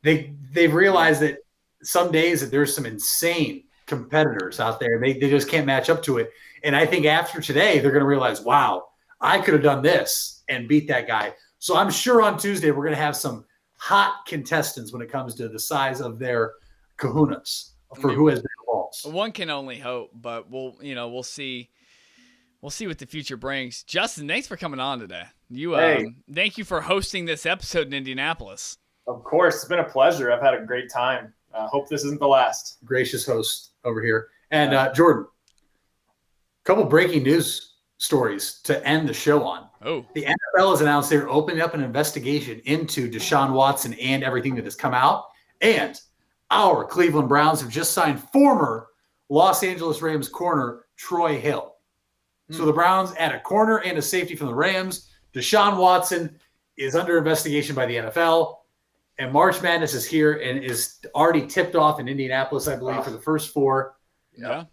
[SPEAKER 2] they've realized that some days that there's some insane competitors out there. They just can't match up to it. And I think after today, they're going to realize, wow, I could have done this and beat that guy. So I'm sure on Tuesday we're going to have some hot contestants when it comes to the size of their kahunas for who has bigger balls.
[SPEAKER 1] One can only hope, but we'll see. We'll see what the future brings. Justin, thanks for coming on today. Thank you for hosting this episode in Indianapolis.
[SPEAKER 3] Of course, it's been a pleasure. I've had a great time. Hope this isn't the last.
[SPEAKER 2] Gracious host over here. And Jordan, a couple breaking news stories to end the show on.
[SPEAKER 1] Oh,
[SPEAKER 2] the NFL has announced they're opening up an investigation into Deshaun Watson and everything that has come out. And our Cleveland Browns have just signed former Los Angeles Rams corner Troy Hill. So the Browns add a corner and a safety from the Rams. Deshaun Watson is under investigation by the NFL. And March Madness is here and is already tipped off in Indianapolis, I believe, for the first 4.
[SPEAKER 1] Yeah.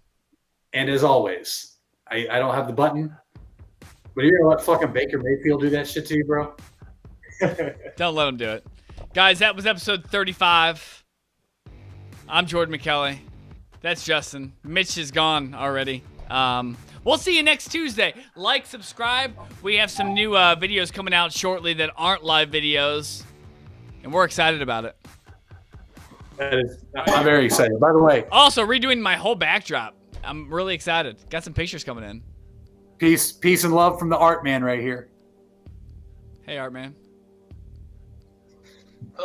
[SPEAKER 2] And as always, I don't have the button, But you're gonna let fucking Baker Mayfield do that shit to you, bro?
[SPEAKER 1] Don't let him do it. Guys, that was episode 35. I'm Jordan McKelly. That's Justin. Mitch is gone already. We'll see you next Tuesday. Like, subscribe. We have some new videos coming out shortly that aren't live videos, and we're excited about it.
[SPEAKER 2] I'm very excited. By the way,
[SPEAKER 1] Also, redoing my whole backdrop. I'm really excited. Got some pictures coming in.
[SPEAKER 2] peace and love from the art man right here.
[SPEAKER 1] Hey, Art Man.